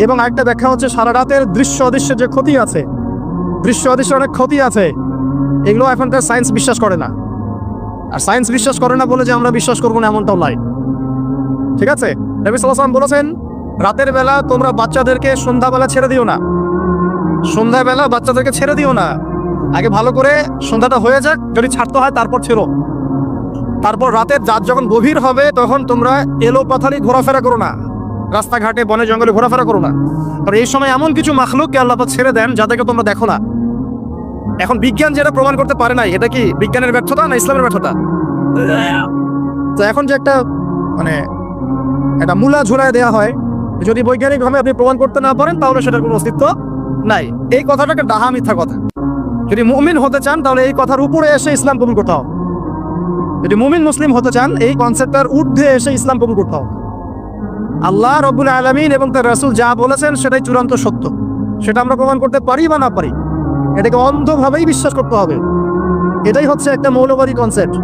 এবং আরেকটা ব্যাখ্যা হচ্ছে সারা রাতের দৃশ্য অদৃশ্যের যে ক্ষতি আছে, দৃশ্য অদৃশ্যের অনেক ক্ষতি আছে, এগুলো এখনকার সায়েন্স বিশ্বাস করে না। আর সায়েন্স বিশ্বাস করে না বলে যে আমরা বিশ্বাস করবো না এমনটাও নয়, ঠিক আছে? নবী সাল্লাল্লাহু আলাইহি ওয়াসাল্লাম বলেছেন, রাতের বেলা তোমরা বাচ্চাদেরকে সন্ধ্যাবেলা ছেড়ে দিও না, সন্ধ্যাবেলা বাচ্চাদেরকে ছেড়ে দিও না, আগে ভালো করে সন্ধ্যাটা হয়ে যাক, যদি ছাড়তে হয় তারপর ছেড়ো। তারপর রাতের রাত যখন গভীর হবে তখন তোমরা এলো পাথারি ঘোরাফেরা করো না, রাস্তাঘাটে বনে জঙ্গলে ঘোরাফেরা করো না। আর এই সময় এমন কিছু মাখলুককে আল্লাহ পাক ছেড়ে দেন যাদেরকে তোমরা দেখো না। এখন বিজ্ঞান যেটা প্রমাণ করতে পারে নাই, এটা কি বিজ্ঞানের ব্যর্থতা না ইসলামের ব্যর্থতা? তো এখন যে একটা মানে একটা মূলা ঝুলায় দেওয়া হয়, যদি বৈজ্ঞানিকভাবে আপনি প্রমাণ করতে না পারেন তাহলে সেটার কোনো অস্তিত্ব নাই। এই কথাটাকে ডাহা মিথ্যা কথা। যদি মুমিন হতে চান তাহলে এই কথার উপরে এসে ইসলাম কবুল করতে হবে। যদি মুমিন মুসলিম হতে চান এই কনসেপ্টটার ঊর্ধ্বে এসে ইসলাম কবুল করতে হবে। আল্লাহ রব্বুল আলামিন এবং তার রাসূল যা বলেছেন সেটাই চূড়ান্ত সত্য, সেটা আমরা প্রমাণ করতে পারি বা না পারি, এটাকে অন্ধভাবেই বিশ্বাস করতে হবে। এটাই হচ্ছে একটা মৌলবাদী কনসেপ্ট।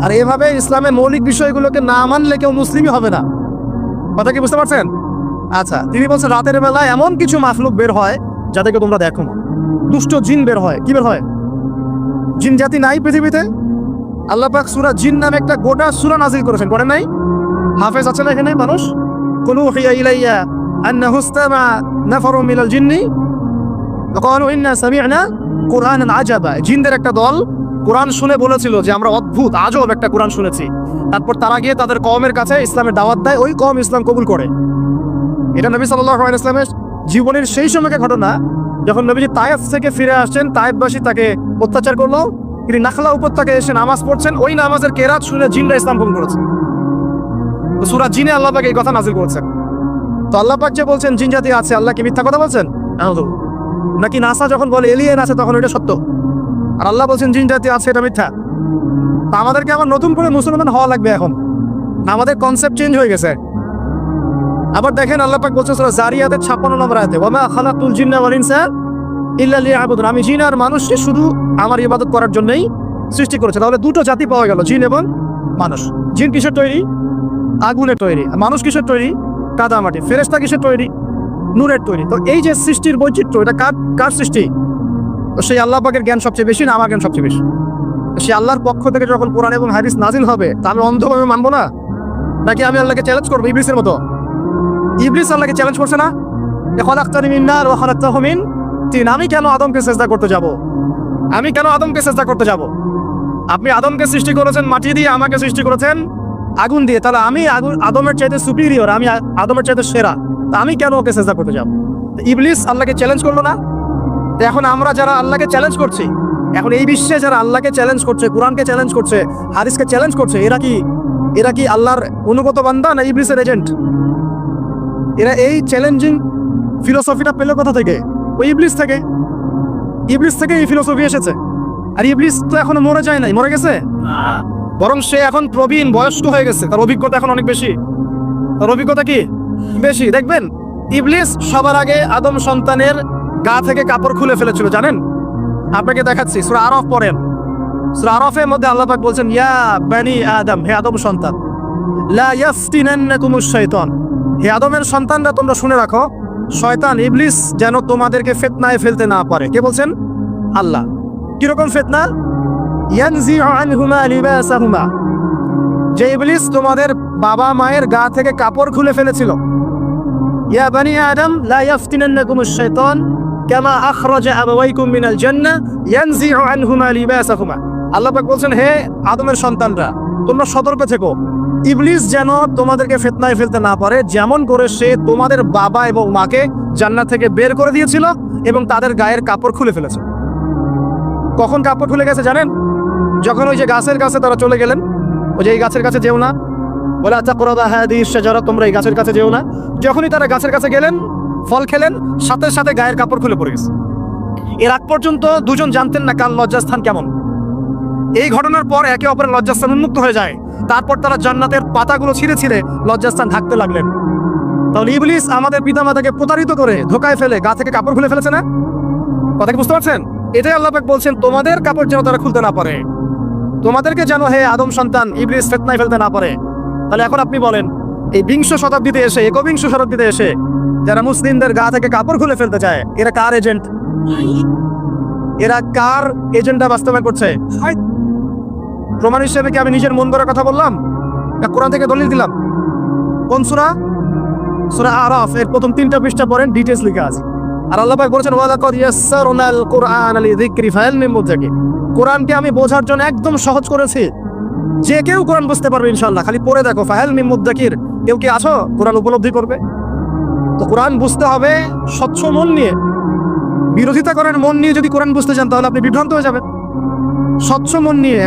আর এভাবে ইসলামের মৌলিক বিষয়গুলোকে না মানলে কেউ মুসলিমই হবে না। কথা কি বুঝতে পারছেন? আচ্ছা, তিনি বলছেন রাতের বেলায় এমন কিছু মাখলুক বের হয় যাদেরকে তোমরা দেখো না। দুষ্ট জিন বের হয়। কি বের হয়? জিন জাতি নাই পৃথিবীতে? আল্লাহ পাক সূরা জিন নামে একটা গোটা সূরা নাযিল করেছেন, করেন নাই? হাফেজ আছে না এখানে মানুষ? কুলু হিয়া ইলাইয়া আন্নাহু ইসতামা নাফারুম মিনাল জিন্নি ক্বালু ইন্না সামি'না কুরআনান আজাবা। জিনদের একটা দল কোরআন শুনে বলেছিল যে আমরা অদ্ভুত আজব একটা কোরআন শুনেছি। তারপর তারা গিয়ে তাদের কওমের কাছে ইসলামের দাওয়াত দেয়, ওই কওম ইসলাম কবুল করে। এটা নবী সাল্লাল্লাহু আলাইহি ওয়াসাল্লামের জীবনের সেই সময়কার ঘটনা যখন নবীজি তায়েফ থেকে ফিরে আসছেন। তায়েফবাসী তাকে অত্যাচার করলো, তিনি নাখলা উপত্যকায় এসে নামাজ পড়ছেন, ওই নামাজের কেরাত শুনে জিনরা ইসলাম কবুল করেছে। তো সূরা জিনে আল্লাহ পাক এই কথা নাযিল করেছেন। তো আল্লাহ পাক যে বলছেন জিন জাতি আছে, আল্লাহ কি মিথ্যা কথা বলছেন? নাকি নাসা যখন বলে এলিয়েন আছে তখন ওইটা সত্য, আর আল্লাহ বলছেন জিন জাতি আছে এটা মিথ্যা? তা আমাদেরকে আবার নতুন করে মুসলমান হওয়া লাগবে এখন, আমাদের কনসেপ্ট চেঞ্জ হয়ে গেছে। আবার দেখেন আল্লাহ পাক বলছেন সূরা জারিয়াতের 56 নম্বর আয়াতে, ওয়া মা খালাকতুল জিন্না ওয়াল ইনসা ইল্লা লিয়াবুদুন। আমি জিন আর মানুষকে শুধু আমার ইবাদত করার জন্যই সৃষ্টি করেছে। তাহলে দুটো জাতি পাওয়া গেল, জিন এবং মানুষ। জিন কিসের তৈরি? আগুনের তৈরি। মানুষ কিসের তৈরি? কাদা মাটি। ফেরেশতা কিসের তৈরি? নূরের তৈরি। তো এই যে সৃষ্টির বৈচিত্র্য, এটা কার সৃষ্টি? তো সেই আল্লাহ পাকের জ্ঞান সবচেয়ে বেশি না আমার জ্ঞান সবচেয়ে বেশি? সে আল্লাহর পক্ষ থেকে যখন কোরআন এবং হাদিস নাজিল হবে তা আমি অন্ধভাবে মানবো না? নাকি আমি আল্লাহকে চ্যালেঞ্জ করবো ইবলিসের মতো? ইবলিস আল্লাহকে চ্যালেঞ্জ করছে না, খালাকতানি মিন নার ওয়া খালাকতাহু মিন তিন। আমি কেন আদমকে সিজদা করতে যাব? আমি কেন আদমকে সিজদা করতে যাব? আপনি আদমকে সৃষ্টি করেছেন মাটি দিয়ে, আমাকে সৃষ্টি করেছেন আগুন দিয়ে। তাহলে আমি আদমের চাইতে সুপিরিয়র, আমি আদমের চাইতে সেরা, তা আমি কেন ওকে সিজদা করতে যাব? ইবলিস আল্লাহকে চ্যালেঞ্জ করলো না? তো এখন আমরা যারা আল্লাহকে চ্যালেঞ্জ করছি, এখন এই বিশ্বে যারা আল্লাহকে চ্যালেঞ্জ করছে, কোরআনকে চ্যালেঞ্জ করছে, হাদিসকে চ্যালেঞ্জ করছে, এরা কি আল্লাহর অনুগত বান্দা না ইবলিসের এজেন্ট? এরা এই চ্যালেঞ্জিং ফিলোসফিটা পেল কোথা থেকে? ওই ইবলিস থেকে। ইবলিস থেকে এই ফিলোসফি এসেছে। আর ইবলিস তো এখনো মরে যায় নাই, মরে গেছে, বরং সে এখন প্রবীণ, বয়স্ক হয়ে গেছে, তার অভিজ্ঞতা এখন অনেক বেশি। তার অভিজ্ঞতা কি বেশি? দেখবেন ইবলিস সবার আগে আদম সন্তানের গা থেকে কাপড় খুলে ফেলেছিল, জানেন? আপনাকে দেখাচ্ছি, সূরা আরাফ পড়েন। সূরা আরাফের মধ্যে আল্লাহ পাক বলছেন, ইয়া বানি আদম, হে আদম সন্তান, লা ইয়াফতিনান্নাকুমুশ শাইতান, হে আদমের সন্তানরা তোমরা শুনে রাখো, শয়তান ইবলিস যেন তোমাদেরকে ফিতনায় ফেলতে না পারে। কে বলছেন? আল্লাহ। কিরকম ফিতনা? ইয়ানজিউ আনহুমা লিবাসাহুমা, যে ইবলিস তোমাদের বাবা মায়ের গা থেকে কাপড় খুলে ফেলেছিল। ইয়া বানি আদম লা ইয়াফতিনান্নাকুমুশ শাইতান কামা আখরাজা আবাওয়াইকুম মিনাল জান্নাহ ইয়ানজিউ আনহুমা লিবাসাহুমা। আল্লাহ পাক বলছেন, হে আদমের সন্তানরা তোমরা সতর্ক থেকো, ইবলিস যেন তোমাদেরকে ফিতনায় ফেলতে না পারে, যেমন করে সে তোমাদের বাবা এবং মাকে জান্নাত থেকে বের করে দিয়েছিল এবং তাদের গায়ের কাপড় খুলে ফেলেছে। কখন কাপড় খুলে গেছে জানেন? যখন ওই যে গাছের কাছে তারা চলে গেলেন, ওই যে এই গাছের কাছে যেও না, ওয়ালা তাকরাবা হাদিহিশ শাজারা, তোমরা এই গাছের কাছে যেও না। যখনই তারা গাছের কাছে গেলেন, ফল খেলেন, সাথে সাথে গায়ের কাপড় খুলে পড়ে গেছে। এর আগ পর্যন্ত দুজন জানতেন না কার লজ্জাস্থান কেমন। এই ঘটনার পর একে অপরের লজ্জাস্থান উন্মুক্ত হয়ে যায়। তারপর তারা জান্নাতের পাতাগুলো ছিঁড়ে ছিঁড়ে লজ্জাস্থান ঢাকতে লাগলেন। তাহলে ইবলিস আমাদের পিতামাতাকে প্রতারিত করে ধোকায় ফেলে গা থেকে কাপড় খুলে ফেলেছে না? কথা কি বুঝতে পারছেন? এটাই আল্লাহ পাক বলছেন, তোমাদের কাপড় যেন তারা খুলতে না পারে, তোমাদেরকে যেন হে আদম সন্তান ইবলিস ফিতনায় ফেলতে না পারে। তাহলে এখন আপনি বলেন, এই 20 শতাব্দীতে এসে, 21 শতাব্দীতে এসে যারা মুসলিমদের গা থেকে কাপড় খুলে ফেলতে চায়, এরা কার এজেন্ট? এরা কার এজেন্ডা বাস্তবায়ন করছে? প্রমাণ হিসেবে কি আমি নিজের মন গড়া কথা বললাম, না কোরআন থেকে দলিল দিলাম? কোন সূরা? সূরা আরাফ এর প্রথম 3টা পৃষ্ঠা পড়েন, ডিটেইলস লেখা আছে। আর আল্লাহ পাক বলেছেন ওয়ালাকাদ ইয়াসসারনাল কুরআনা লিযিকরি ফাহাল মিন মুদ্দাকির। কোরআনকে আমি বোঝার জন্য একদম সহজ করেছি, যে কেউ কোরআন বুঝতে পারবে ইনশাআল্লাহ। খালি পড়ে দেখো, ফাহাল মিন মুদ্দাকির, কেউ কি আছো কোরআন উপলব্ধি করবে? তো কোরআন বুঝতে হবে স্বচ্ছ মন নিয়ে। বিরোধিতা করার মন নিয়ে যদি কোরআন বুঝতে চান তাহলে আপনি বিভ্রান্ত হয়ে যাবেন। স্বচ্ছ মন নিয়ে,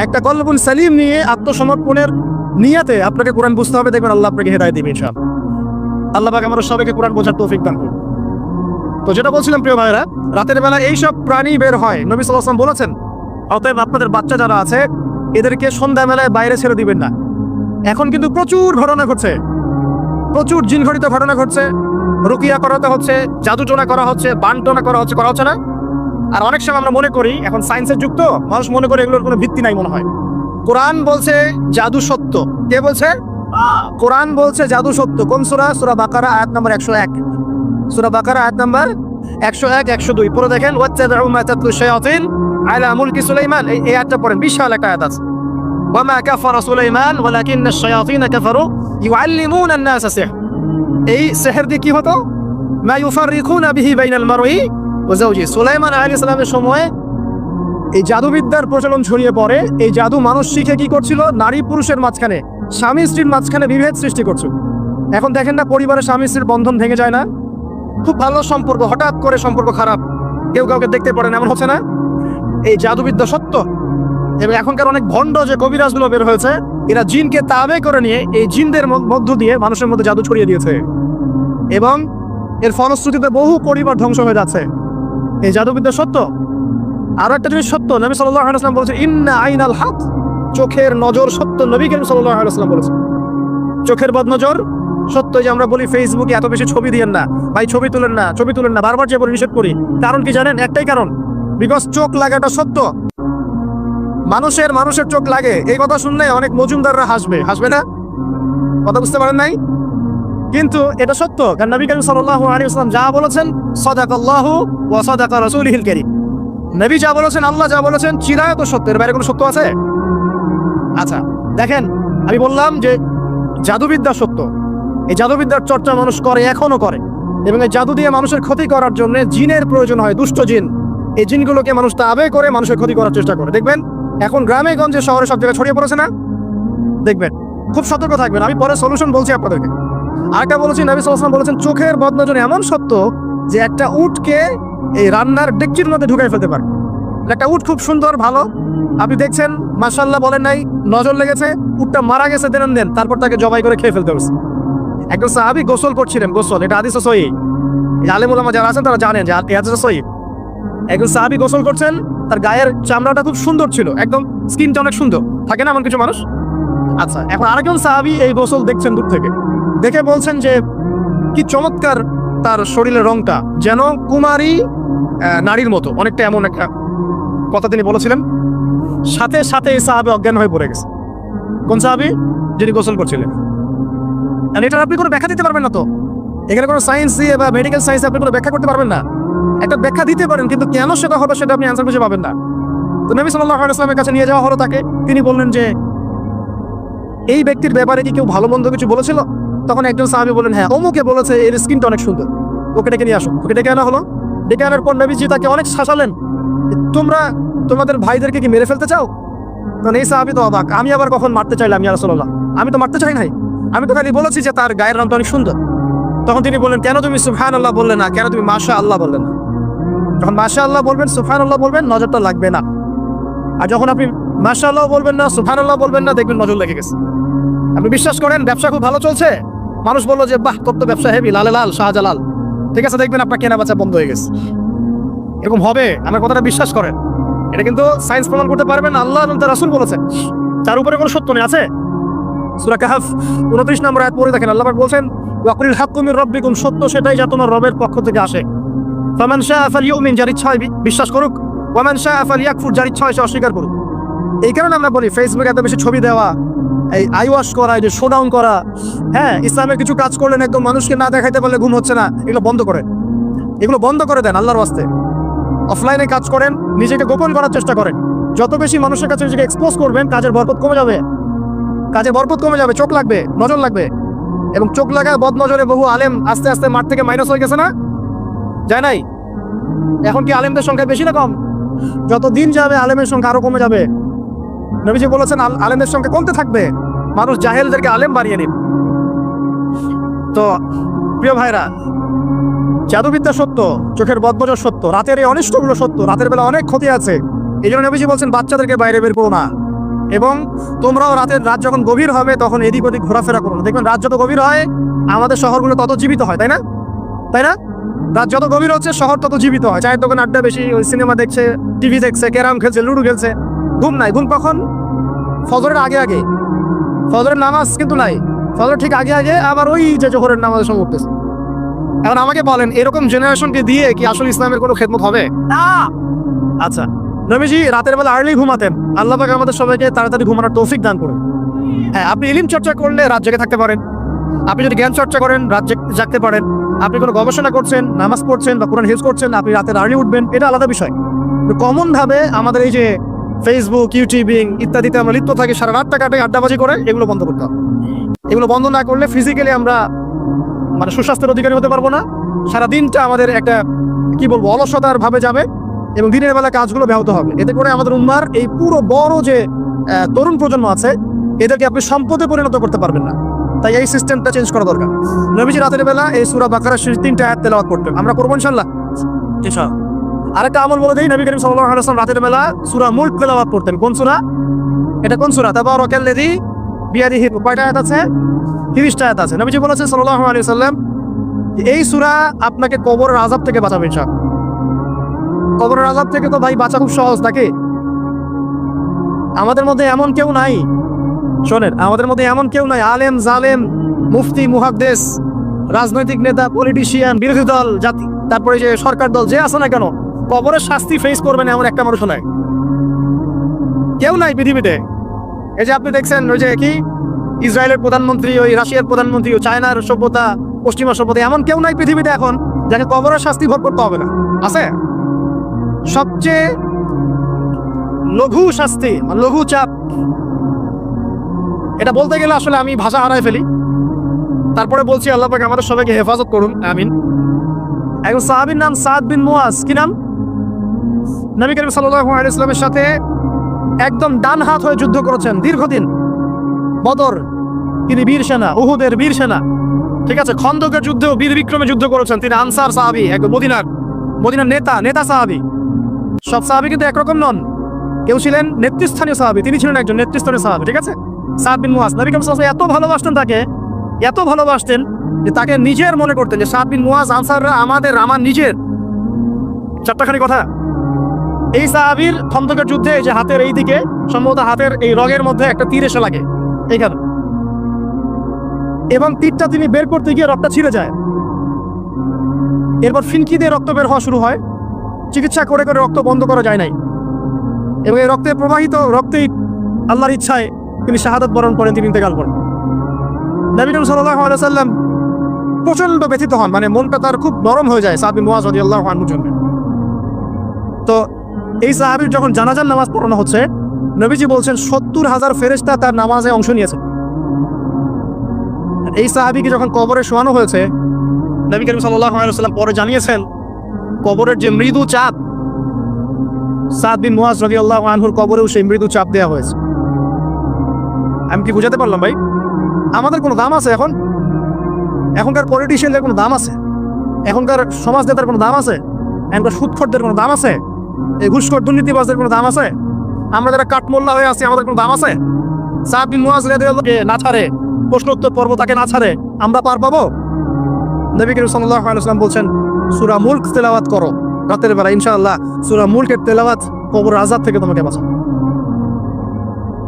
একটা কলবুল সালিম নিয়ে, আত্মসমর্পণের নিয়াতে আপনাকে কোরআন বুঝতে হবে। দেখবেন আল্লাহ আপনাকে হেদায়েত দিবেন ইনশাআল্লাহ। আল্লাহ পাক আমাদের সবাইকে কোরআন বোঝার তৌফিক দান করুন। তো যেটা বলছিলাম প্রিয় ভাইরা, রাতের বেলা এইসব প্রাণী বের হয়, নবী সাল্লাল্লাহু আলাইহি ওয়াসাল্লাম বলেছেন, অতএব আপনাদের বাচ্চা যারা আছে এদেরকে সন্ধ্যাবেলায় বাইরে ছেড়ে দিবেন না। এখন কিন্তু প্রচুর ঘটনা ঘটছে, প্রচুর জিনঘটিত ঘটনা ঘটছে, রুকিয়া করাতে হচ্ছে, জাদুটোনা করা হচ্ছে, বানটোনা করা হচ্ছে না? আর অনেক সময় আমরা মনে করি, এখন সায়েন্সের যুগ তো, মানুষ মনে করে এগুলোর কোনো ভিত্তি নাই মনে হয়। কোরআন বলছে জাদু সত্য। কে বলছে? কোরআন বলছে জাদু সত্য। কোন সূরা? সূরা বাকারা আয়াত নম্বর 101। সূরা বাকারা আয়াত নম্বর 101, 102 পড়ে দেখেন। ওয়াত্তাবিউ মা তাতলু শায়াতিন আলা মুলকি সুলাইমান, এই আয়াতটা পড়েন, বিশাল একটা আয়াত আছে। ওয়া মা কাফারা সুলাইমান ওয়ালাকিন্না আশ-শায়াতিনা কাফারু ইউআল্লিমুনা আন-নাসা সিহর। এই সিহর দিয়ে কি হতো? মা ইউফাররিকুনা বিহি বাইনাল মারই ওয়া যাওজি। সুলাইমান আলাইহিস সালামের সময় এই জাদুবিদ্যার প্রচলন ছড়িয়ে পড়ে। এই জাদু মানুষ শিখে কি করছিল? নারী পুরুষের মাঝখানে, স্বামী স্ত্রীর মাঝখানে বিভেদ সৃষ্টি করছে। এখন দেখেন না, পরিবারের স্বামী স্ত্রীর বন্ধন ভেঙে যায় না? খুব ভালো সম্পর্ক, হঠাৎ করে সম্পর্ক খারাপ, কেউ কাউকে দেখতে পারে না, এমন হচ্ছে না? এই জাদুবিদ্যা সত্য। এবং এখনকার অনেক ভণ্ড যে কবিরাজগুলো বের হয়েছে, এরা জিনকে তাবে করে নিয়ে এই জিনদের মধ্য দিয়ে মানুষের মধ্যে জাদু ছড়িয়ে দিয়েছে, এবং এর ফলশ্রুতিতে বহু পরিবার ধ্বংস হয়ে যাচ্ছে। এই জাদুবিদ্যা সত্য। আরো একটা জিনিস সত্য, নবী সাল্লাল্লাহু আলাইহি ওয়াসাল্লাম বলেছেন, ইন্না আইনাল হক, চোখের নজর সত্য। নবী করিম সাল্লাল্লাহু আলাইহি ওয়াসাল্লাম বলেছেন চোখের বদনজর সত্য। যে আমরা বলি ফেসবুকে এত বেশি ছবি দিয়েন না ভাই, ছবি তুলেন না, ছবি তুলেন না, বারবার যে বলে নিষেধ করি। কারণ কি জানেন? একটাই কারণ, বিকজ চোখ লাগাটা সত্য। মানুষের চোখ লাগে, এই কথা শুনলে অনেক মজুমদাররা হাসবে না? কথা বুঝতে পারেন নাই? কিন্তু এটা সত্য, কারণ নবী করিম সাল্লাল্লাহু আলাইহি ওয়াসাল্লাম যা বলেছেন, সাদাকাল্লাহু ওয়া সাদাকা রাসূলুহুল কারীম। নবী যা বলেছেন, আল্লাহ যা বলেছেন, চিরায়ত সত্য, এর বাইরে কোনো সত্য আছে? আচ্ছা দেখেন, আমি বললাম যে জাদুবিদ্যা সত্য। এই জাদুবিদ্যার চর্চা মানুষ করে, এখনো করে, এবং এই জাদু দিয়ে মানুষের ক্ষতি করার জন্য জিনের প্রয়োজন হয়, দুষ্ট জিন। এই জিনগুলোকে মানুষ তাবে করে মানুষের ক্ষতি করার চেষ্টা করে। দেখবেন এখন গ্রামে গঞ্জে শহরে সব জায়গায় ছড়িয়ে পড়েছে না? দেখবেন, খুব সতর্ক থাকবেন। আমি পরে সলিউশন বলছি আপনাদেরকে। আরেকটা বলেছি, নবী সাল্লাল্লাহু আলাইহি ওয়াসাল্লাম বলেছেন চোখের বদনজর এমন সত্য যে একটা উটকে এই রান্নার ডেকচির মধ্যে ঢুকাই ফেলতে পারে। একটা উট খুব সুন্দর, ভালো, আপনি দেখছেন, মাশাআল্লাহ বলেন নাই, নজর লেগেছে, উটটা মারা গেছে, দেন তারপর তাকে জবাই করে খেয়ে ফেলতে হয়েছে। একজন সাহাবী গোসল করছিলেন, গোসল, এটা হাদিসে সহিহ, আলেম ওলামা যারা আছেন তারা জানেন যে এই হাদিসে সহিহ। একজন সাহাবী গোসল করছেন, তার গায়ের চামড়াটা খুব সুন্দর ছিল, একদম স্কিনটা অনেক সুন্দর থাকে না এমন কিছু মানুষ? আচ্ছা, এখন আরেকজন সাহাবী এই গোসল দেখছেন দূর থেকে, দেখে বলছেন যে কি চমৎকার তার শরীরের রংটা, যেন কুমারী নারীর মতো, অনেকটা এমন একটা কথা তিনি বলেছিলেন। সাথে সাথে এই সাহাবী অজ্ঞান হয়ে পড়ে গেছে। কোন সাহাবী? যিনি গোসল করছিলেন। এটা আপনি কোনো ব্যাখ্যা দিতে পারবেন না। তো এখানে কোনো সায়েন্স দিয়ে বা মেডিকেল সায়েন্স আপনি কোনো ব্যাখ্যা করতে পারবেন না। একটা ব্যাখ্যা দিতে পারেন, কিন্তু কেন সেটা হবে সেটা আপনি অ্যান্সার খুঁজে পাবেন না। তো নবী সাল্লাল্লাহু আলাইহি ওয়াসাল্লামের কাছে নিয়ে যাওয়া হলো তাকে। তিনি বললেন যে এই ব্যক্তির ব্যাপারে কি কেউ ভালো মন্দ কিছু বলেছিল? তখন একজন সাহাবী বললেন, হ্যাঁ, অমুকে বলেছে এর স্কিনটা অনেক সুন্দর, ওকে ডেকে নিয়ে আসো। ওকে ডেকে আনা হলো। ডেকে আনার পর নবীজি তাকে অনেক শাসালেন, তোমরা তোমাদের ভাইদেরকে কি মেরে ফেলতে চাও? তখন এই সাহাবী তো অবাক, আমি আবার কখন মারতে চাইলাম ইয়া রাসূলুল্লাহ? আমি তো মারতে চাই নাই, আমি তো খালি বলেছি যে তার গায়ের রংটা অনেক সুন্দর। তখন তিনি বললেন, কেন তুমি সুবহানাল্লাহ বললে না? কেন তুমি মাশাআল্লাহ বললে না? যখন মাশাআল্লাহ বলবেন, সুবহানাল্লাহ বলবেন, নজরটা লাগবে না। আর যখন আপনি মাশাআল্লাহ বলবেন না, সুবহানাল্লাহ বলবেন না, দেখবেন নজর লেগে গেছে। আপনি বিশ্বাস করেন ব্যবসা খুব ভালো চলছে, মানুষ বললো যে বাহ, তোর তো ব্যবসা হেভি, লালে লাল শাহজালাল, ঠিক আছে, দেখবেন আপনার কেনা বেচা বন্ধ হয়ে গেছে। এরকম হবে, আমার কথাটা বিশ্বাস করেন। এটা কিন্তু সায়েন্স প্রমাণ করতে পারবেন, আল্লাহ এবং তার রাসূল বলেছেন, তার উপরে কোনো সত্য নেই। আছে সূরা কাহফ 29 নম্বর আয়াত পড়ে দেখেন, আল্লাহ পাক বলেন, ওয়াকুল হাক্কু মির রাব্বিকুম, সত্য সেটাই যা তোমার রবের পক্ষ থেকে আসে। ফামান শাআ ফালইউমিন, যার ইচ্ছা হয় বিশ্বাস করুক, ওয়ামান শাআ ফালইয়াকফুর, যার ইচ্ছা হয় সে অস্বীকার করুক। এই কারণে আমরা বলি ফেসবুকে এত বেশি ছবি দেওয়া, এই আই ওয়াশ করা, এই যে শোডাউন করা, হ্যাঁ, ইসলামের কিছু কাজ করলেন একদম মানুষকে না দেখাইতে পারলে ঘুম হচ্ছে না, এগুলো বন্ধ করেন, এগুলো বন্ধ করে দেন আল্লাহর ওয়াস্তে। অফলাইনে কাজ করেন, নিজেকে গোপন করার চেষ্টা করেন। যত বেশি মানুষের কাছে নিজেকে এক্সপোজ করবেন, কাজের বরকত কমে যাবে, কাজের বরকত কমে যাবে, চোখ লাগবে, নজর লাগবে। এবং চোখ লাগায় বদ নজরে বহু আলেম আস্তে আস্তে মাঠ থেকে মাইনাস হয়ে গেছে না, যায় নাই? এখন কি আলেমদের সংখ্যা বেশি না কম? যত দিন যাবে আলেমের সংখ্যা আরো কমে যাবে। নবীজি বলেছেন আলেমদের সংখ্যা কমতে থাকবে, মানুষ জাহেলদেরকে আলেম বানিয়ে নিন। তো প্রিয় ভাইরা, জাদুবিদ্যা সত্য, চোখের বদনজর সত্য, রাতের এই অনিষ্টগুলো সত্য, রাতের বেলা অনেক ক্ষতি আছে। এই জন্য নবীজি বলছেন বাচ্চাদেরকে বাইরে বের করো না, এবং তোমরাও রাত যখন গভীর হবে তখন এদিক ওদিক ঘোরাফেরা করো না। দেখবেন রাত যত গভীর হয় আমাদের শহরগুলো তত জীবিত হয়, তাই না? তাই না? রাত যত গভীর হচ্ছে শহর তত জীবিত হয়। চায়ের দোকান আড্ডা বেশি, ওই সিনেমা দেখছে, টিভি দেখছে, ক্যারাম খেলছে, লুডো খেলছে, ঘুম নাই। ঘুম কখন? ফজরের আগে আগে। ফজরের নামাজ কিন্তু নাই, ফজরের ঠিক আগে আগে আবার ওই যে জোহরের নামাজের সময় উঠতেছে। এখন আমাকে বলেন, এরকম জেনারেশনকে দিয়ে কি আসলে ইসলামের কোনো খেদমত হবে? না। আচ্ছা, নবীজি রাতের বেলা আর্লি ঘুমাতেন। আল্লাহ পাক আমাদের সবাইকে তাড়াতাড়ি ঘুমানোর তৌফিক দান করুন। হ্যাঁ, আপনি ইলম চর্চা করলে রাত জেগে থাকতে পারেন, আপনি যদি জ্ঞান চর্চা করেন রাত জাগতে পারেন, আপনি কোনো গবেষণা করছেন, নামাজ পড়ছেন বা কোরআন হিফজ করছেন, আপনি রাতের আর্লি উঠবেন, এটা আলাদা বিষয়। কমন ভাবে আমাদের এই যে ফেসবুক, ইউটিউবিং ইত্যাদিতে আমরা লিপ্ত থাকি, সারা রাতটা কাটে আড্ডাবাজি করে, এগুলো বন্ধ করতে হবে। এগুলো বন্ধ না করলে ফিজিক্যালি আমরা মানে সুস্বাস্থ্যের অধিকারী হতে পারবো না। সারা দিনটা আমাদের একটা কি বলবো অলসতার ভাবে যাবে, এবং দিনের বেলা কাজগুলো ব্যাহত হবে। এতে করে আমাদের উম্মার এই পুরো বড় যে তরুণ প্রজন্ম আছে, এদেরকে আপনি সম্পদে পরিণত করতে পারবেন না। তাই এই সিস্টেমটা চেঞ্জ করা দরকার। নবীজি রাতের বেলা এই সূরা বাকারার শেষ 3টা আয়াত তেলাওয়াত করতেন। আমরা করবো ইনশাআল্লাহ। আরেকটা আমল বলে দেই, নবী করিম সাল্লাল্লাহু আলাইহি ওয়াসাল্লাম রাতের বেলা সূরা মুলক তেলাওয়াত করতেন। কোন সূরা? এটা কোন সূরা? তাবারাকাল্লাযী বিয়াদিহি। কয়টা আয়াত আছে? 30টা আয়াত আছে। নবীজি বলেছেন সাল্লাল্লাহু আলাইহি ওয়াসাল্লাম, এই সূরা আপনাকে কবরের আযাব থেকে বাঁচাবে ইনশাআল্লাহ। কবরের আযাব থেকে তো ভাই বাঁচা খুব সহজ নাকি? আমাদের মধ্যে এমন কেউ নাই, শোনেন, আমাদের মধ্যে এমন কেউ নাই, আলেম জালেম, মুফতি মুহাদ্দিস, রাজনৈতিক নেতা, পলিটিশিয়ান, বিরোধী দল, জাতি, তারপরে যে সরকার দল যে আছে না কেন, কবরের শাস্তি ফেস করবেন এমন একটা মানুষ নাই, কেউ নাই পৃথিবীতে। এই যে আপনি দেখছেন ওই যে কি ইসরায়েলের প্রধানমন্ত্রী, ওই রাশিয়ার প্রধানমন্ত্রী, ও চায়নার সভ্যতা, পশ্চিমা সভ্যতা, এমন কেউ নাই পৃথিবীতে এখন যাকে কবরের শাস্তি ভোগ করতে হবে না। আছে? সবচেয়ে লঘু শাস্তি, লঘু চাপ, এটা বলতে গেলে আসলে আমি ভাষা হারাই ফেলি। তারপরে বলছি আল্লাহ পাক আমাদের সবাইকে হেফাজত করুন, আমিন। একজন সাহাবীর নাম সাদ বিন মুয়াজ। কি নাম? নবী করিম সাল্লাল্লাহু আলাইহি ওয়াসাল্লামের সাথে একদম ডান হাত হয়ে যুদ্ধ করেছেন দীর্ঘদিন। বদর তিনি বীর সেনা, উহুদের বীর সেনা, ঠিক আছে। খন্দকের যুদ্ধেও বীর বিক্রমে যুদ্ধ করেছেন। তিনি আনসার সাহাবী, একদম মদিনার নেতা সাহাবী। সব সাহাবী কিন্তু একরকম নন, কেউ ছিলেন নেতৃস্থানীয় সাহাবী, তিনি ছিলেন একজন নেতৃস্থানীয় সাহাবী, ঠিক আছে। সাদ বিন মুয়াজ, নবী করিম সাল্লাল্লাহু আলাইহি ওয়াসাল্লাম এত ভালোবাসতেন তাকে, এত ভালোবাসতেন যে তাকে নিজের মনে করতেন, যে সাদ বিন মুয়াজ আনসাররা আমার নিজের। চারটাখানি কথা। এই সাহাবীর খন্দকের যুদ্ধে যে হাতের এই দিকে, সম্ভবত হাতের এই রগের মধ্যে একটা তীর এসে লাগে এইখানে, এবং তীরটা তিনি বের করতে গিয়ে রক্তটা ছিঁড়ে যায়। এরপর ফিনকি দিয়ে রক্ত বের হওয়া শুরু হয়। চিকিৎসা করে করে রক্ত বন্ধ করা যায় নাই, এবং এই রক্তে প্রবাহিত রক্তেই আল্লাহর ইচ্ছায় তিনি শাহাদাত বরণ করেন, তিনি ইন্তেকাল করেন। নবী করিম সাল্লাল্লাহু আলাইহি ওয়াসাল্লাম প্রচন্ড ব্যথিত হন, মানে মনটা তার খুব নরম হয়ে যায় সাদ বিন মুয়াজ রাদিয়াল্লাহু আনহুর জন্য। তো এই সাহাবীর যখন জানাজার নামাজ পড়ানো হচ্ছে, নবীজি বলছেন 70,000 ফেরেশতা তার নামাজে অংশ নিয়েছে। এই সাহাবীকে যখন কবরে শোয়ানো হয়েছে, নবী করিম সাল্লাল্লাহু আলাইহি ওয়াসাল্লাম পরে জানিয়েছেন, কবরের যে মৃদু চাপ, সাদ বিন মুয়াজ রাদিয়াল্লাহু আনহুর কবরেও সেই মৃদু চাপ দেওয়া হয়েছে। আমি কি বুঝাতে পারলাম ভাই? আমাদের কোনো দাম আছে এখন? এখনকার পলিটিশিয়ানদের কোনো দাম আছে? এখনকার সমাজ নেতার কোনো দাম আছে? এখনকার সুদখোরদের কোনো দাম আছে? এই ঘুষখোর দুর্নীতিবাজদের কোনো দাম আছে? আমরা যারা কাঠমোল্লা হয়ে আছি, আমাদের কোনো দাম আছে? সাদ বিন মুয়াজ রাদিয়াল্লাহু আনহু না ছাড়ে, প্রশ্নোত্তর পর্ব তাকে না ছাড়ে, আমরা পার পাবো? নবী করিম সাল্লাল্লাহু আলাইহি ওয়াসাল্লাম বলছেন, সূরা মুলক তেলাওয়াত করো রাতের বেলা, ইনশাআল্লাহ সূরা মুলকের তেলাওয়াত কবরের আযাব থেকে তোমাকে বাঁচাবে।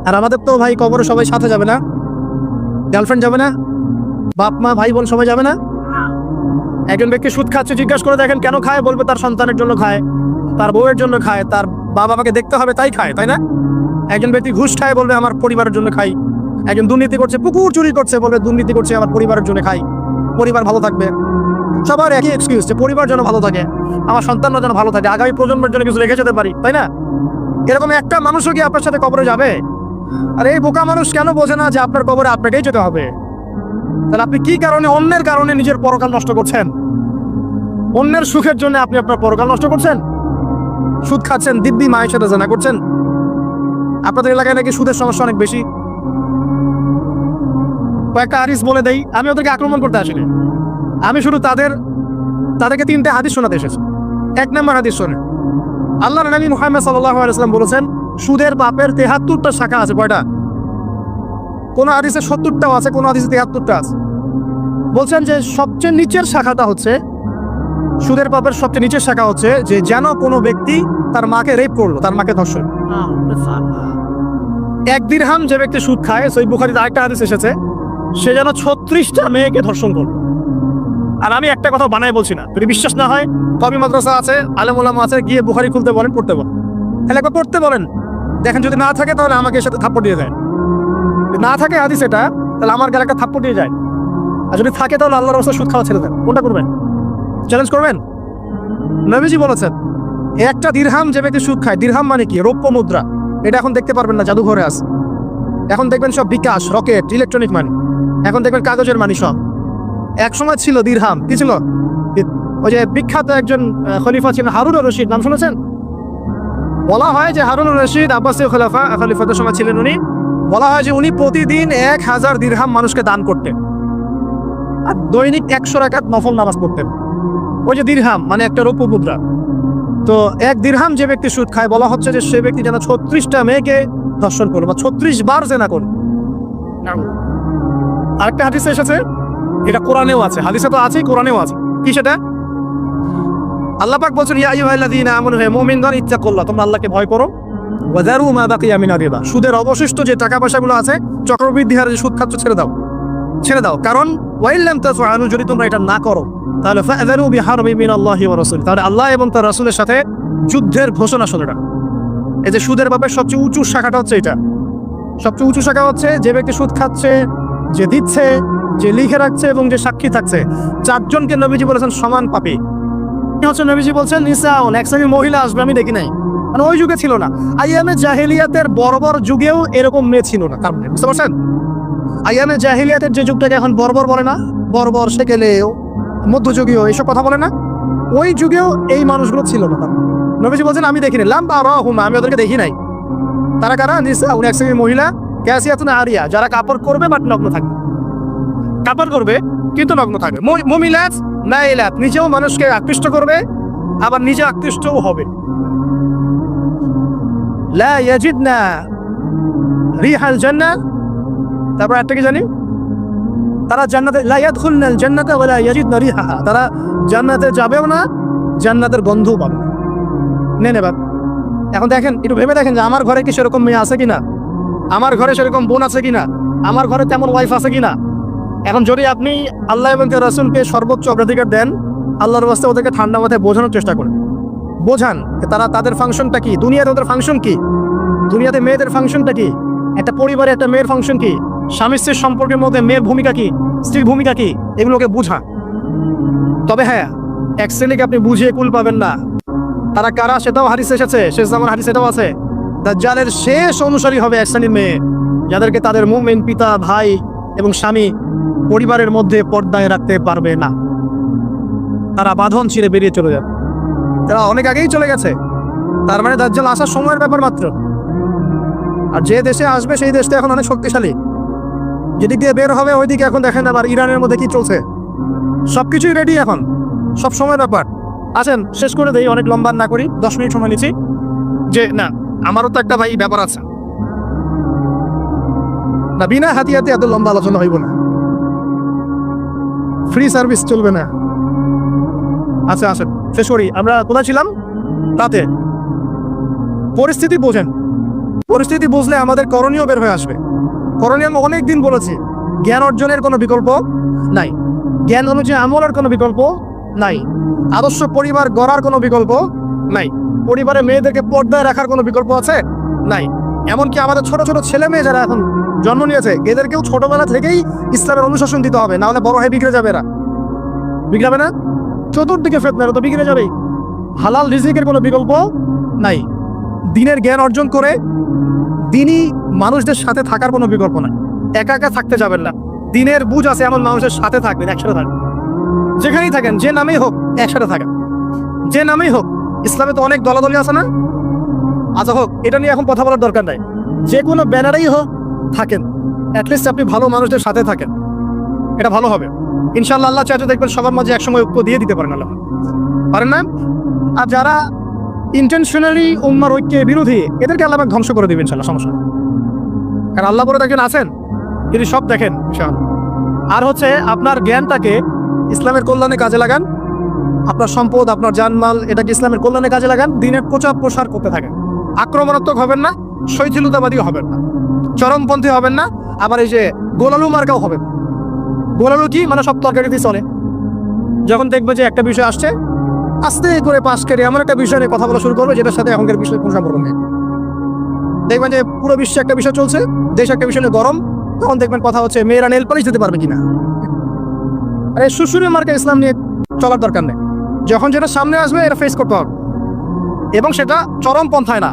আর আমাদের তো ভাই কবরে সবাই সাথে যাবে না, গার্লফ্রেন্ড যাবে না, বাপ মা ভাই বোন সবাই যাবে না। একজন ব্যক্তি সুদ খাচ্ছে, জিজ্ঞাসা করে দেখেন কেন খায়, বলবে তার সন্তানের জন্য খায়, তার বউয়ের জন্য খায়, তার বাবা মাকে দেখতে হবে তাই খায়, তাই না? একজন ব্যক্তি ঘুষ খায়, বলবে আমার পরিবারের জন্য খাই। একজন দুর্নীতি করছে, পুকুর চুরি করছে, বলবে দুর্নীতি করছে আমার পরিবারের জন্য খাই, পরিবার ভালো থাকবে। সবার একই এক্সকিউজ, যে পরিবার যেন ভালো থাকে, আমার সন্তানরা যেন ভালো থাকে, আগামী প্রজন্মের জন্য কিছু রেখে যেতে পারি, তাই না? এরকম একটা মানুষও কি আপনার সাথে কবরে যাবে? আর এই বোকা মানুষ কেন বোঝে না যে আপনার কবরে আপনাকেই যেতে হবে? তাহলে আপনি কি কারণে, অন্যের কারণে নিজের পরকাল নষ্ট করছেন? অন্যের সুখের জন্য আপনি আপনার পরকাল নষ্ট করছেন। সুদ খাচ্ছেন, দিব্যি মায়ের সাথে জানা করছেন। আপনাদের এলাকায় নাকি সুদের সমস্যা অনেক বেশি। কয়েকটা হাদিস বলে দেই, আমি ওদেরকে আক্রমণ করতে আসিনি, আমি শুধু তাদেরকে 3টে হাদিস শোনাতে এসেছি। 1 নম্বর হাদিস শোনেন, আল্লাহর নবী মুহাম্মদ সাল্লাল্লাহু আলাইহি ওয়াসাল্লাম বলেছেন, সুদের পাপের 73টা শাখা আছে। কয়টা? কোন হাদিসে 70টাও আছে, কোন হাদিসে 73টা আছে। বলছেন যে সবচেয়ে নিচের শাখাটা হচ্ছে, সুদের পাপের সবচেয়ে নিচের শাখা হচ্ছে যে যেন কোনো ব্যক্তি তার মাকে রেপ করলো, তার মাকে ধর্ষণ। 1 দিরহাম যে ব্যক্তি সুদ খায়, সহিহ বুখারীতে আরেকটা হাদিস এসেছে, সে যেন 36টা মেয়েকে ধর্ষণ করলো। আর আমি একটা কথা বানাই বলছি না, যদি বিশ্বাস না হয়, কবি মাদ্রাসা আছে, আলেম ওলামা আছে, গিয়ে বুখারী খুলতে বলেন, পড়তে বলেন। তাহলে একবার পড়তে বলেন, দেখেন যদি না থাকে তাহলে আমাকে এর সাথে থাপ্পড় দিয়ে দেয়। না থাকে হাদিস এটা, তাহলে আমার গালে একটা থাপ্পড় দিয়ে যায়। আর যদি থাকে তাহলে আল্লাহর রাসূল সুদ খাওয়া ছেড়ে দেন। কোনটা করবেন? চ্যালেঞ্জ করবেন? নবীজি বলেছেন, 1টা দিরহাম যে ব্যক্তি সুদ খায়, দিরহাম মানে কি? রৌপ্য মুদ্রা। এটা এখন দেখতে পারবেন না, জাদুঘরে আছে। এখন দেখবেন সব বিকাশ, রকেট, ইলেকট্রনিক মানি। এখন দেখবেন কাগজের মানি সব। এক সময় ছিল দিরহাম, কি ছিল? ওই যে বিখ্যাত একজন খলিফা ছিলেন হারুনুর রশিদ, নাম শুনেছেন? বলা হয় যে হারুনুর রশিদ আব্বাসীয় খলিফাতের সময় ছিলেন উনি। বলা হয় যে উনি প্রতিদিন 1000 দিরহাম মানুষকে দান করতেন, আর দৈনিক 100 রাকাত নফল নামাজ পড়তেন। ওই যে দিরহাম মানে একটা রৌপ্য মুদ্রা। তো 1 দিরহাম যে ব্যক্তি সুদ খায়, বলা হচ্ছে যে সে ব্যক্তি যেন 36টা মেয়েকে ধর্ষণ করলো, বা 36 বার জেনা করলো। আরেকটা হাদিসে এসেছে, এটা কোরআনেও আছে, হাদিসে তো আছেই, কোরআনেও আছে। কি সেটা? আল্লাহ পাক বলছেন, ইয়া আইয়ুহাল্লাযীনা আমানু, হে মুমিনগণ, ইত্তাকুল্লাহ, তোমরা আল্লাহকে ভয় করো। ওয়া যারু মা বাকিয়া মিনা রিবা, সুদের অবশিষ্ট যে টাকা পয়সাগুলো আছে, চক্রবৃদ্ধি হারে যে সুদ খাচ্ছ, ছেড়ে দাও। কারণ ওয়াইল লাম তাফআলু, যদি তোমরা এটা না করো, তাহলে ফাযারু বিহারবি মিনাল্লাহি ওয়া রাসূলি, তাহলে আল্লাহ এবং তার রাসূলের সাথে যুদ্ধের ঘোষণা শোনে না। এই যে সুদের ব্যাপারে সবচেয়ে উঁচু শাখাটা হচ্ছে এটা। সবচেয়ে উঁচু শাখা হচ্ছে যে ব্যক্তি সুদ খাচ্ছে, যে দিচ্ছে, যে লিখে রাখছে এবং যে সাক্ষী থাকছে, 4 জনকে নবীজি বলেছেন সমান পাপী। হচ্ছে নবীজি বলছেন নিসাউন, এক শ্রেণীর মহিলা আসবে, আমি দেখি নাই। মানে ওই যুগে ছিল না, আইয়ামে জাহেলিয়াতের বর্বর যুগেও এরকম মেয়ে ছিল না। তার মানে বুঝতে পারছেন, আইয়ামে জাহেলিয়াতের যে যুগটাকে এখন বর্বর বলে না, বর্বর, সেকেলেও, মধ্যযুগীয়, এইসব কথা বলে না, ওই যুগেও এই মানুষগুলো ছিল না। নবীজি বলছেন আমি দেখিনি, লাম বারাহুমা, আমি ওদেরকে দেখি নাই। তারা কারা? নিসাউন, এক শ্রেণীর মহিলা, কাসিয়াতুন আরিয়া, যারা কাপড় করবে বাট নগ্ন থাকবে, কাপড় করবে কিন্তু নগ্ন থাকবে। মুমিলাত নাইলাত, নিজেও মানুষকে আকৃষ্ট করবে, আবার নিজে আকৃষ্টও হবে। লা ইয়াজিদনা রিহাল জান্নাহ, তারপর একটা কি জানি, তারা জান্নাতে, লা ইয়াদখুলনাল জান্নাতা ওয়া লা ইয়াজিদনা রিহাহা, তারা জান্নাতে যাবেও না, জান্নাতের গন্ধও পাবে না। বাবা, এখন দেখেন, একটু ভেবে দেখেন যে আমার ঘরে কি সেরকম মেয়ে আছে কিনা, আমার ঘরে সেরকম বোন আছে কিনা, আমার ঘরে তেমন ওয়াইফ আছে কিনা। এখন যদি আপনি আল্লাহ এবং তার রাসূলকে সর্বোচ্চ অগ্রাধিকার দেন, আল্লাহর রাস্তায় ওদেরকে ঠান্ডা মাথায় বোঝানোর চেষ্টা করেন, বোঝান তারা, তাদের ফাংশনটা কি, দুনিয়াতে ওদের ফাংশন কি, দুনিয়াতে মেয়েদের ফাংশনটা কি, একটা পরিবারে একটা মেয়ের ফাংশন কি, স্বামী স্ত্রীর সম্পর্কের মধ্যে মেয়ের ভূমিকা কি, স্ত্রীর ভূমিকা কি, এগুলোকে বুঝা। তবে হ্যাঁ, এক শ্রেণীকে আপনি বুঝিয়ে কুল পাবেন না। তারা কারা সেটাও হাদিসে এসেছে, শেষ জামানার হাদিস এটাও আছে। দাজ্জালের শেষ অনুসারী হবে এক শ্রেণীর মেয়ে, যাদেরকে তাদের মুমিন পিতা, ভাই এবং স্বামী পরিবারের মধ্যে পর্দায় রাখতে পারবে না। তারা বাঁধন ছিঁড়ে বেরিয়ে চলে যাবে, তারা অনেক আগেই চলে গেছে। তার মানে দাজ্জাল আসার সময়ের ব্যাপার মাত্র। আর যে দেশে আসবে সেই দেশটা এখন অনেক শক্তিশালী, যেদিক দিয়ে বের হবে ওইদিকে এখন দেখেন আবার ইরানের মধ্যে কি চলছে, সবকিছুই রেডি, এখন সব সময়ের ব্যাপার। আসেন শেষ করে দেই, অনেক লম্বা না করি, 10 মিনিট সময় নিচ্ছি। যে না, আমারও তো একটা ভাই ব্যাপার আছে না, বিনা হাতিয়াতে এত লম্বা আলোচনা হইব না, ফ্রি সার্ভিস চলবে না। আচ্ছা আসেন শেষ করি। আমরা কোথায় ছিলাম? তাতে পরিস্থিতি বোঝেন, পরিস্থিতি বুঝলে আমাদের করণীয় বের হয়ে আসবে। করণীয় আমি অনেকদিন বলেছি, জ্ঞান অর্জনের কোনো বিকল্প নাই, জ্ঞান অনুযায়ী আমলের কোনো বিকল্প নাই, আদর্শ পরিবার গড়ার কোনো বিকল্প নাই, পরিবারে মেয়েদেরকে পর্দায় রাখার কোনো বিকল্প আছে? নাই। এমনকি আমাদের ছোট ছোট ছেলে মেয়ে যারা এখন জন্ম নিয়েছে, এদেরকেও ছোটবেলা থেকেই ইসলামের অনুশাসন দিতে হবে, না হলে বড় হয়ে বিগড়ে যাবে। এরা বিগড়াবে না, চতুর্দিকে ফিতনা, তো বিগড়ে যাবেই। হালাল রিজিকের কোনো বিকল্প নাই। দিনের জ্ঞান অর্জন করে দিনই মানুষদের সাথে থাকার কোনো বিকল্প নাই। একা একা থাকতে যাবেন না। দিনের বুঝ আছে এমন মানুষের সাথে থাকবেন, একসাথে থাকবেন, যেখানেই থাকেন, যে নামেই হোক একসাথে থাকেন, যে নামেই হোক। ইসলামে তো অনেক দলাদলি আছে না? আচ্ছা হোক, এটা নিয়ে এখন কথা বলার দরকার নাই। যে কোনো ব্যানারেই হোক থাকেন, অ্যাটলিস্ট আপনি ভালো মানুষদের সাথে থাকেন, এটা ভালো হবে ইনশাআল্লাহ। আল্লাহ চাইতে দেখবেন সবার মাঝে একসময় ঐক্য দিয়ে দিতে পারেন, আল্লাহ পারেন না? আর যারা ইন্টেনশনালি উম্মার ঐক্যের বিরোধী, এদেরকে আল্লাহ পাক ধ্বংস করে দিবেন ইনশাআল্লাহ, সমস্যা। কারণ আল্লাহ বলে দেখেন আছেন, যদি সব দেখেন ইনশাআল্লাহ। আর হচ্ছে আপনার জ্ঞানটাকে ইসলামের কল্যাণে কাজে লাগান, আপনার সম্পদ, আপনার জানমাল, এটাকে ইসলামের কল্যাণে কাজে লাগান, দিনের প্রচার প্রসার করতে থাকেন। আক্রমণাত্মক হবেন না, শৈথিলতাবাদী হবেন না, চরমপন্থী হবেন না, আবার এই যে গোলালু মার্কাও হবেন। গোলালু কি মানে সব তরকারিতেই চলে। যখন দেখবে যে একটা বিষয় আসছে, আস্তে করে পাশ করে এমন একটা বিষয় নিয়ে কথা বলা শুরু করবে যেটার সাথে এখনকার বিষয় কোনো সম্পর্ক নেই। দেখবেন যে পুরো বিশ্বে একটা বিষয় চলছে, দেশ একটা বিষয় নিয়ে গরম, তখন দেখবেন কথা হচ্ছে মেয়েরা নেল পালিশ দিতে পারবে কিনা। আরে শ্বশুরের মার্কা ইসলাম নিয়ে চলার দরকার নেই। যখন যেটা সামনে আসবে এটা ফেস করতে হবে, এবং সেটা চরম পন্থায় না,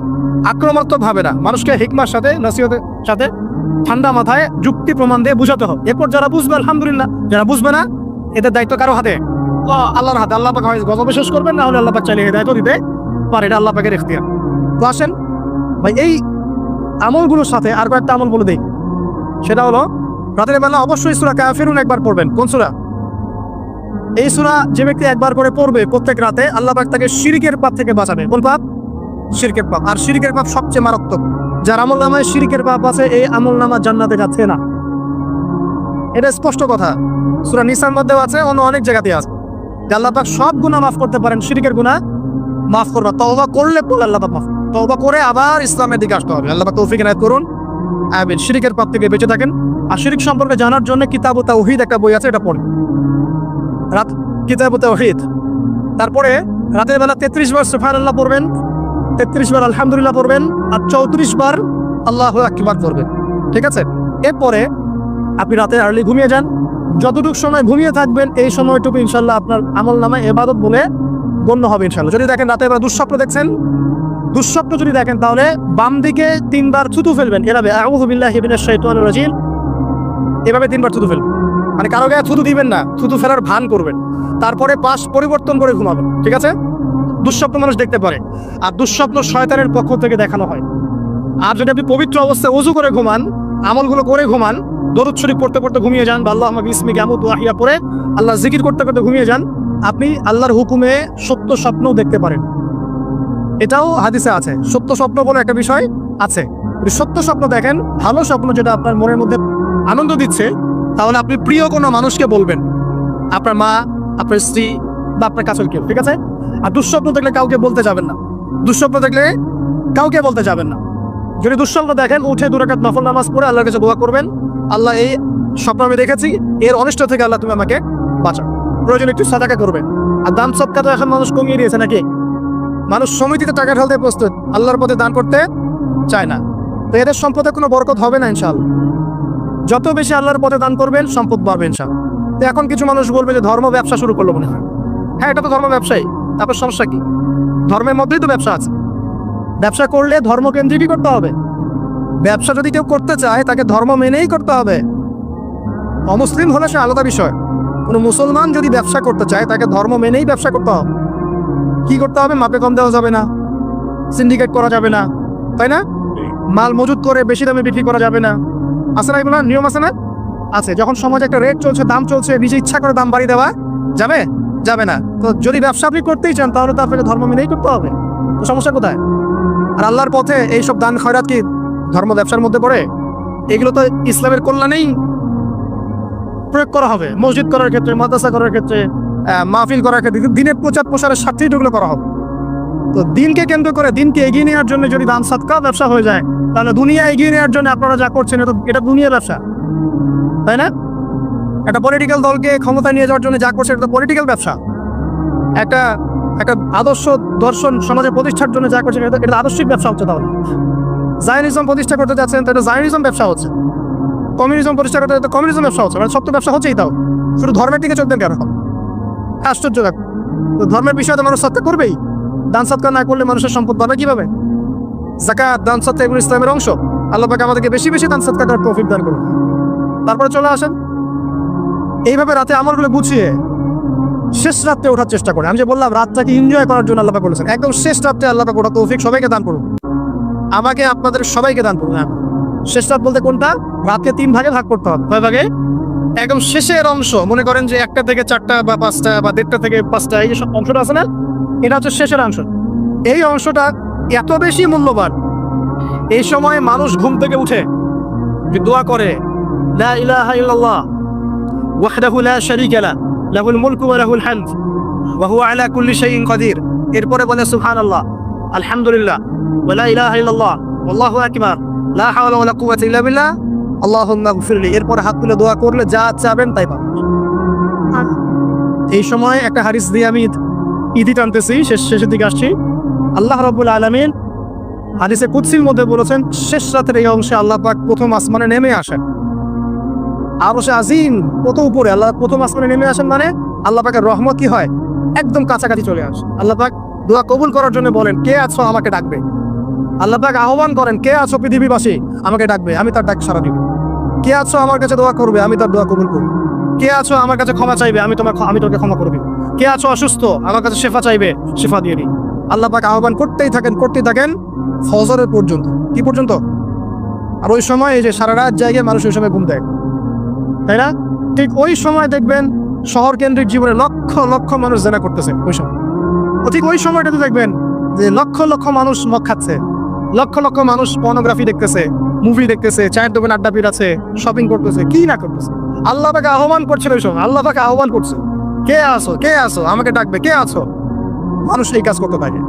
আক্রমণাত্মক ভাবে না, মানুষকে হিকমার সাথে, নসিহতের সাথে, ঠান্ডা মাথায় যুক্তি প্রমাণ দিয়ে বুঝাতে হবে। এরপর যারা বুঝবে আলহামদুলিল্লাহ, যারা বুঝবে না এদের দায়িত্ব কারো হাতে? আল্লাহর হাতে। আল্লাহ পাক হয় গজবে শেষ করবেন, না হলে আল্লাহ পাক চাইলে দায়িত্ব দিতে পারে, এটা আল্লাহ পাকের ইখতিয়ার। তো আসেন ভাই, এই আমলগুলোর সাথে আর কয়েকটা আমল বলে দেই। সেটা হলো রাতের বেলা অবশ্যই সূরা কাফিরুন একবার পড়বেন। কোন সূরা? এই সূরা যে ব্যক্তি একবার করে পড়বে প্রত্যেক রাতে, আল্লাহ পাক তাকে শিরকের পাপ থেকে বাঁচাবে। কোন পাপ? শিরকের পাপ। আর শিরকের পাপ সবচেয়ে মারাত্মক। যার আমল নামায় শিরকের পাপ আছে, এই আমল নামা জান্নাতে যাচ্ছে না, এটা স্পষ্ট কথা। সূরা নিসার মধ্যেও আছে, অন্য অনেক জায়গাতে আছে। আল্লাহ পাক সব গুনাহ মাফ করতে পারেন, শিরকের গুনাহ মাফ করবা। তওবা করলে পড়লে আল্লাহ পাক মাফ। তওবা করে আবার ইসলামের দিকে আসতে হবে। আল্লাহ পাক তৌফিক এনায়েত করুন, আমিন। শিরকের পাপ থেকে বেঁচে থাকেন। আর শিরক সম্পর্কে জানার জন্য কিতাব তাওহীদ একটা বই আছে, এটা পড়ুন। রাত কিতাব তাওহীদ। তারপরে রাতের বেলা 33 বার সুবহানাল্লাহ পড়বেন, 33 বার আলহামদুলিল্লাহ পড়বেন, আর 34 বার আল্লাহু আকবার পড়বেন। ঠিক আছে? এরপরে আপনি রাতে আর্লি ঘুমিয়ে যান। যতটুকু সময় ঘুমিয়ে থাকবেন, এই সময়টুকু ইনশাআল্লাহ আপনার আমল নামায় ইবাদত বলে গণ্য হবে ইনশাআল্লাহ। যদি দেখেন রাতে এবার দুঃস্বপ্ন দেখছেন, দুঃস্বপ্ন যদি দেখেন, তাহলে বাম দিকে 3 বার থুতু ফেলবেন। এভাবে আউযু বিল্লাহি মিনাশ শাইতানির রাজিম, এভাবে 3 বার থুতু ফেলবেন। মানে কারো গায়ে থুতু দিবেন না, থুতু ফেলার ভান করবেন। তারপরে পাশ পরিবর্তন করে ঘুমাবেন। ঠিক আছে? দুঃস্বপ্ন মানুষ দেখতে পারে, আর দুঃস্বপ্ন শয়তানের পক্ষ থেকে দেখানো হয়। আর যদি আপনি পবিত্র অবস্থায় ওযু করে ঘুমান, আমলগুলো করে ঘুমান, দরুদ শরীফ পড়তে পড়তে ঘুমিয়ে যান, বা আল্লাহুম্মা বিসমিকা আমুতু ওয়া আহইয়া পড়ে আল্লাহ জিকির করতে করতে ঘুমিয়ে যান, আপনি আল্লাহর হুকুমে সত্য স্বপ্নও দেখতে পারেন। এটাও হাদিসে আছে, সত্য স্বপ্ন বলে একটা বিষয় আছে। যদি সত্য স্বপ্ন দেখেন, ভালো স্বপ্ন যেটা আপনার মনের মধ্যে আনন্দ দিচ্ছে, তাহলে আপনি প্রিয় কোনো মানুষকে বলবেন, আপনার মা, আপনার স্ত্রী, বা আপনার কাছের কেউ। ঠিক আছে? আর দুঃস্বপ্ন দেখলে কাউকে বলতে যাবেন না। দুঃস্বপ্ন দেখলে কাউকে বলতে যাবেন না। যদি দুঃস্বপ্ন দেখেন, উঠে 2 রাকাত নফল নামাজ পড়ে আল্লাহর কাছে দোয়া করবেন, আল্লাহ এই স্বপ্ন আমি দেখেছি, এর অনিষ্ট থেকে আল্লাহ তুমি আমাকে বাঁচাও। প্রয়োজন একটু সাদাকা করবেন। আর দান সদকা তো এখন মানুষ কমিয়ে দিয়েছে নাকি? মানুষ সমিতিতে টাকা ঢালতে প্রস্তুত, আল্লাহর পথে দান করতে চায় না। তো এদের সম্পদে কোনো বরকত হবে না ইনশাআল্লাহ। যত বেশি আল্লাহর পথে দান করবেন, সম্পদ বাড়বে ইনশাআল্লাহ। তো এখন কিছু মানুষ বলবে যে ধর্ম ব্যবসা শুরু করলো মনে হয়। হ্যাঁ, এটা তো ধর্ম ব্যবসায়ী। তারপর সমস্যা কি? ধর্মের মধ্যেই তো ব্যবসা আছে। ব্যবসা করলে ধর্মকেন্দ্রিকই করতে হবে। ব্যবসা যদি কেউ করতে চায়, তাকে ধর্ম মেনেই করতে হবে। অমুসলিম হলে সে আলাদা বিষয়। কোনো মুসলমান যদি ব্যবসা করতে চায়, তাকে ধর্ম মেনেই ব্যবসা করতে হবে। কি করতে হবে? মাপে কম দেওয়া যাবে না, সিন্ডিকেট করা যাবে না, তাই না? মাল মজুত করে বেশি দামে বিক্রি করা যাবে না। আছে না এগুলো নিয়ম? আছে না? আছে। যখন সমাজে একটা রেট চলছে, দাম চলছে, নিজে ইচ্ছা করে দাম বাড়িয়ে দেওয়া যাবে? যাবে না। তো যদি ব্যবসা আপনি করতেই চান, তাহলে তো আপনাকে ধর্ম মেনেই করতে হবে। তো সমস্যা কোথায়? আর আল্লাহর পথে এইসব দান খয়রাত কি ধর্ম ব্যবসার মধ্যে পড়ে? এগুলো তো ইসলামের কল্যাণেই প্রয়োগ করা হবে। মসজিদ করার ক্ষেত্রে, মাদ্রাসা করার ক্ষেত্রে, মাহফিল করার ক্ষেত্রে, দিনের প্রচার প্রসারের স্বার্থেই এগুলো করা হবে। তো দিনকে কেন্দ্র করে, দিনকে এগিয়ে নেওয়ার জন্য যদি দান সাদকা ব্যবসা হয়ে যায়, তাহলে দুনিয়া এগিয়ে নেওয়ার জন্য আপনারা যা করছেন, এটা দুনিয়ার ব্যবসা, তাই না? একটা পলিটিক্যাল দলকে ক্ষমতায় নিয়ে যাওয়ার জন্য যা করছে, এটা পলিটিক্যাল ব্যবসা। একটা আদর্শ দর্শন সমাজে প্রতিষ্ঠার জন্য যা করছে, এটা আদর্শিক ব্যবসা হচ্ছে। তাহলে জায়নিজম প্রতিষ্ঠা করতে যাচ্ছেন, তাহলে জায়নিজম ব্যবসা হচ্ছে। কমিউনিজম প্রতিষ্ঠা করতে তো কমিউনিজম ব্যবসা হচ্ছে, মানে সব তো ব্যবসা হচ্ছেই। তাও শুধু ধর্মের দিকে চলতেন কেন? আশ্চর্য দেখ, তো ধর্মের বিষয়ে তো মানুষ সৎকার করবেই। দান সৎকার না করলে মানুষের সম্পদ পাবে কিভাবে? যাকাত, দান সৎকার এগুলো ইসলামের অংশ। আল্লাহ পাক আমাদেরকে বেশি বেশি দান সৎকার করার তৌফিক দান করুন। তারপরে চলে আসেন এইভাবে রাতে আমলগুলো গুছিয়ে শেষ রাত্রে ওঠার চেষ্টা করে। আমি যে বললাম রাতটাকে এনজয় করার জন্য আল্লাহ পাক বলেছেন, একদম শেষ রাত্রে আল্লাহ পাক ওঠা তৌফিক সবাইকে দান করুন, আমাকে আপনাদের সবাইকে দান করুন। শেষ রাত বলতে কোনটা? রাতকে 3 ভাগে ভাগ করতে হবে। কয় ভাগে? একদম শেষের অংশ, মনে করেন যে 1টা থেকে 4টা বা 5টা বা 1:30 থেকে 5টা, এই যে সব অংশটা আছে না, এটা হচ্ছে শেষের অংশ। এই অংশটা এত বেশি মূল্যবান। এই সময় মানুষ ঘুম থেকে উঠে দোয়া করে, লা ইলাহা ইল্লাল্লাহ ওয়াহদাহু লা শারীকা লাহু লাহুল মুলকু ওয়া লাহুল হামদ ওয়া হুয়া আলা কুল্লি শাইইন কাদির। এরপরে বলে সুবহানাল্লাহ, আলহামদুলিল্লাহ, ওয়া লা ইলাহা ইল্লাল্লাহ, আল্লাহু আকবার, লা হাওলা ওয়া লা কুওয়াতা ইল্লা বিল্লাহ, আল্লাহুম্মা গফিরলি। এরপরে হাত তুলে দোয়া করলে যা চাবেন তাই পাবেন। এই সময় একটা হাদিস দিয়ে আমি ইতি টানতেছি, শেষের দিকে আসছি। আল্লাহ রাব্বুল আলামিন হাদিসে কুদসির মধ্যে বলেছেন, শেষ রাতের এই অংশে আল্লাহ পাক প্রথম আসমানে নেমে আসেন। আরশে আজিম কত উপরে, আল্লাহ প্রথম আসমানে নেমে আসেন, মানে আল্লাহ পাকের রহমত কি হয়, একদম কাছাকাছি চলে আসে। আল্লাহ পাক দোয়া কবুল করার জন্য বলেন, কে আছো আমাকে ডাকবে। আল্লাহ পাক আহ্বান করেন, কে আছো পৃথিবীবাসী আমাকে ডাকবে, আমি তার ডাক সাড়া দিব। কে আছো আমার কাছে দোয়া করবে, আমি তার দোয়া কবুল করব। কে আছো আমার কাছে ক্ষমা চাইবে, আমি তোমাকে ক্ষমা করে দিব। কে আছো অসুস্থ, আমার কাছে শেফা চাইবে, শেফা দিয়ে দিই। আল্লাহ পাক আহ্বান করতেই থাকেন ফজরের পর্যন্ত। কি পর্যন্ত? আর ওই সময় এই যে সারা রাত জায়গায় মানুষ ওই সময় ঘুম দেয়, তাই না? ঠিক ওই সময় দেখবেন শহর কেন্দ্রিক জীবনে লক্ষ লক্ষ মানুষ জেনা করতেছে ওই সময়। ঠিক ওই সময়টাতে দেখবেন যে লক্ষ লক্ষ মানুষ মদ খাচ্ছে, লক্ষ লক্ষ মানুষ পর্নোগ্রাফি দেখতেছে, মুভি দেখতেছে, চায়ের দোকান আড্ডা পিটাচ্ছে, শপিং করতেছে, কি না করতেছে। আল্লাহ পাকে আহ্বান করছিল ওই সময়, আল্লাহ পাকে আহ্বান করছে, কে আছো আমাকে ডাকবে, কে আছো। মানুষ এই কাজ করতে থাকে।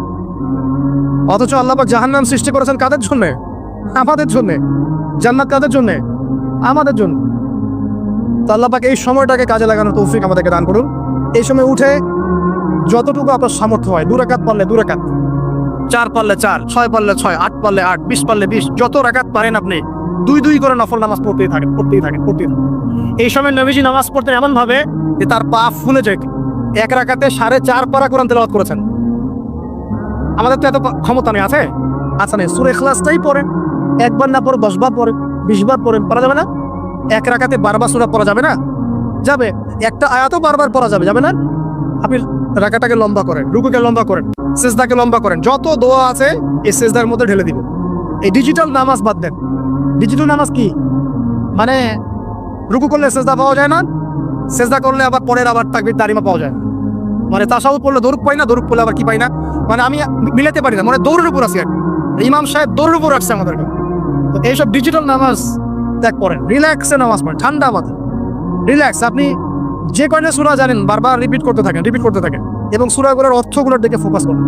অথচ আল্লাহ পাক জাহান্নাম সৃষ্টি করেছেন কাদের জন্য? আমাদের জন্য। জান্নাত কাদের জন্য? আমাদের জন্য। তো আল্লাহ পাক এই সময়টাকে কাজে লাগানোর তৌফিক আমাদেরকে দান করুন। এই সময় উঠে যতটুকু আপনার সামর্থ্য হয়, 2 রাকাত পারলে 2 রাকাত, 4 পারলে 4, 6 পারলে 6, 8 পারলে 8, 20 পারলে 20, যত রাকাত পারেন আপনি 2 করে নফল নামাজ পড়তেই থাকেন। এই সময় নবীজি নামাজ পড়তেন এমন ভাবে যে তার পা ফুলে যেত। 1 রাকাতে 4.5 পারা কোরআন তেলাওয়াত করেছেন। আমাদের তো এত ক্ষমতা নেই, আছে? আচ্ছা নেই। সূরা ইখলাসটাই পড়েন, একবার না পড়ে 10 বার পড়েন, 20 বার পড়েন, পড়া যাবে না? 1 রাকাতে 12 বার সূরা পড়া যাবে না? যাবে। একটা আয়াতও বারবার পড়া যাবে না? আপনি রাকাতটাকে লম্বা করেন, রুকুকে লম্বা করেন, সিজদাকে লম্বা করেন, যত দোয়া আছে এই সিজদার মধ্যে ঢেলে দিব। এই ডিজিটাল নামাজ বাদ দেন। ডিজিটাল নামাজ কি মানে? রুকু করলে সিজদা পাওয়া যায় না, সিজদা করলে আবার পরের আবার তাকবীর তাহরিমা পাওয়া যায় না, মানে তাশাহুদ পড়লে দরুদ পাই না, দরুদ পড়লে আবার কি পাই না, মানে আমি মিলাতে পারি না, মানে দৌড়ের উপর আছি। ইমাম সাহেব দৌড়ের উপর রাখছে আমাদেরকে। তো এইসব ডিজিটাল নামাজ ত্যাগ করেন, রিল্যাক্সে নামাজ পড়েন, ঠান্ডা মাথায় রিল্যাক্স। আপনি যে কয়টা সূরা জানেন বারবার রিপিট করতে থাকেন এবং সূরাগুলোর অর্থগুলোর দিকে ফোকাস করেন।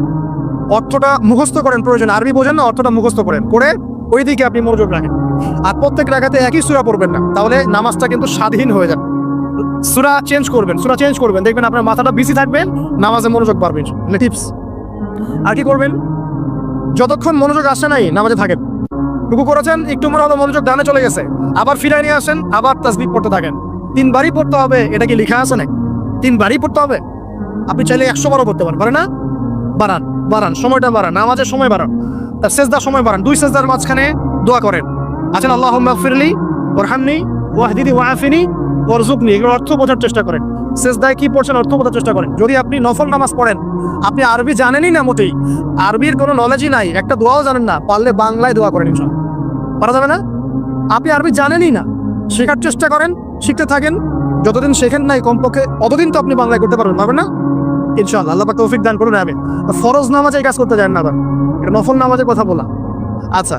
অর্থটা মুখস্থ করেন, প্রয়োজন আরবি বোঝেন না, অর্থটা মুখস্থ করেন, করে ওই দিকে আপনি মনোযোগ রাখেন। আর প্রত্যেক রাকাতে একই সূরা পড়বেন না, তাহলে নামাজটা কিন্তু স্বাধীন হয়ে যাবে। সূরা চেঞ্জ করবেন, দেখবেন আপনার মাথাটা বিজি থাকবে, নামাজে মনোযোগ বাড়বে। টিপস। আর কি করবেন? যতক্ষণ মনোযোগ আসে নাই নামাজে থাকেন। রুকু করেছেন, একটু মনোযোগ ডানে চলে গেছে, আবার ফিরাই নিয়ে আসেন, আবার তাসবিহ পড়তে থাকেন। 3 বারই পড়তে হবে, এটা কি লেখা আছে নাকি? 3 বারই পড়তে হবে। আপনি চাইলে 100 বারও পড়তে পারেন না? বাড়ান, সময়টা বাড়ান, নামাজের সময় বাড়ান, তার সেজদার সময় বাড়ান। 2 সেজদার মাঝখানে দোয়া করেন, আছেন আল্লাহুম্মা গফিরলি ওয়ারহামনি ওয়াহদিনি ওয়াআফিনি ওয়ারযুকনি। এগুলোর অর্থ বোঝার চেষ্টা করেন। সেজদায় কি পড়ছেন অর্থ বোঝার চেষ্টা করেন। যদি আপনি নফল নামাজ পড়েন, আপনি আরবি জানেনই না, মোটেই আরবির কোনো নলেজই নাই, একটা দোয়াও জানেন না, পারলে বাংলায় দোয়া করেন, ইনশাআল্লাহ পারা যাবে না? আপনি আরবি জানেনই না, শেখার চেষ্টা করেন, শিখতে থাকেন। যতদিন শেখেন নাই কমপক্ষে অতদিন তো আপনি বাংলায় করতে পারবেন না? ইনশাআল্লাহ আল্লাহ পাক তৌফিক দান করুন। আমি ফরজ নামাজে এই কাজ করতে যান না, আবার এটা নফল নামাজের কথা বলা। আচ্ছা,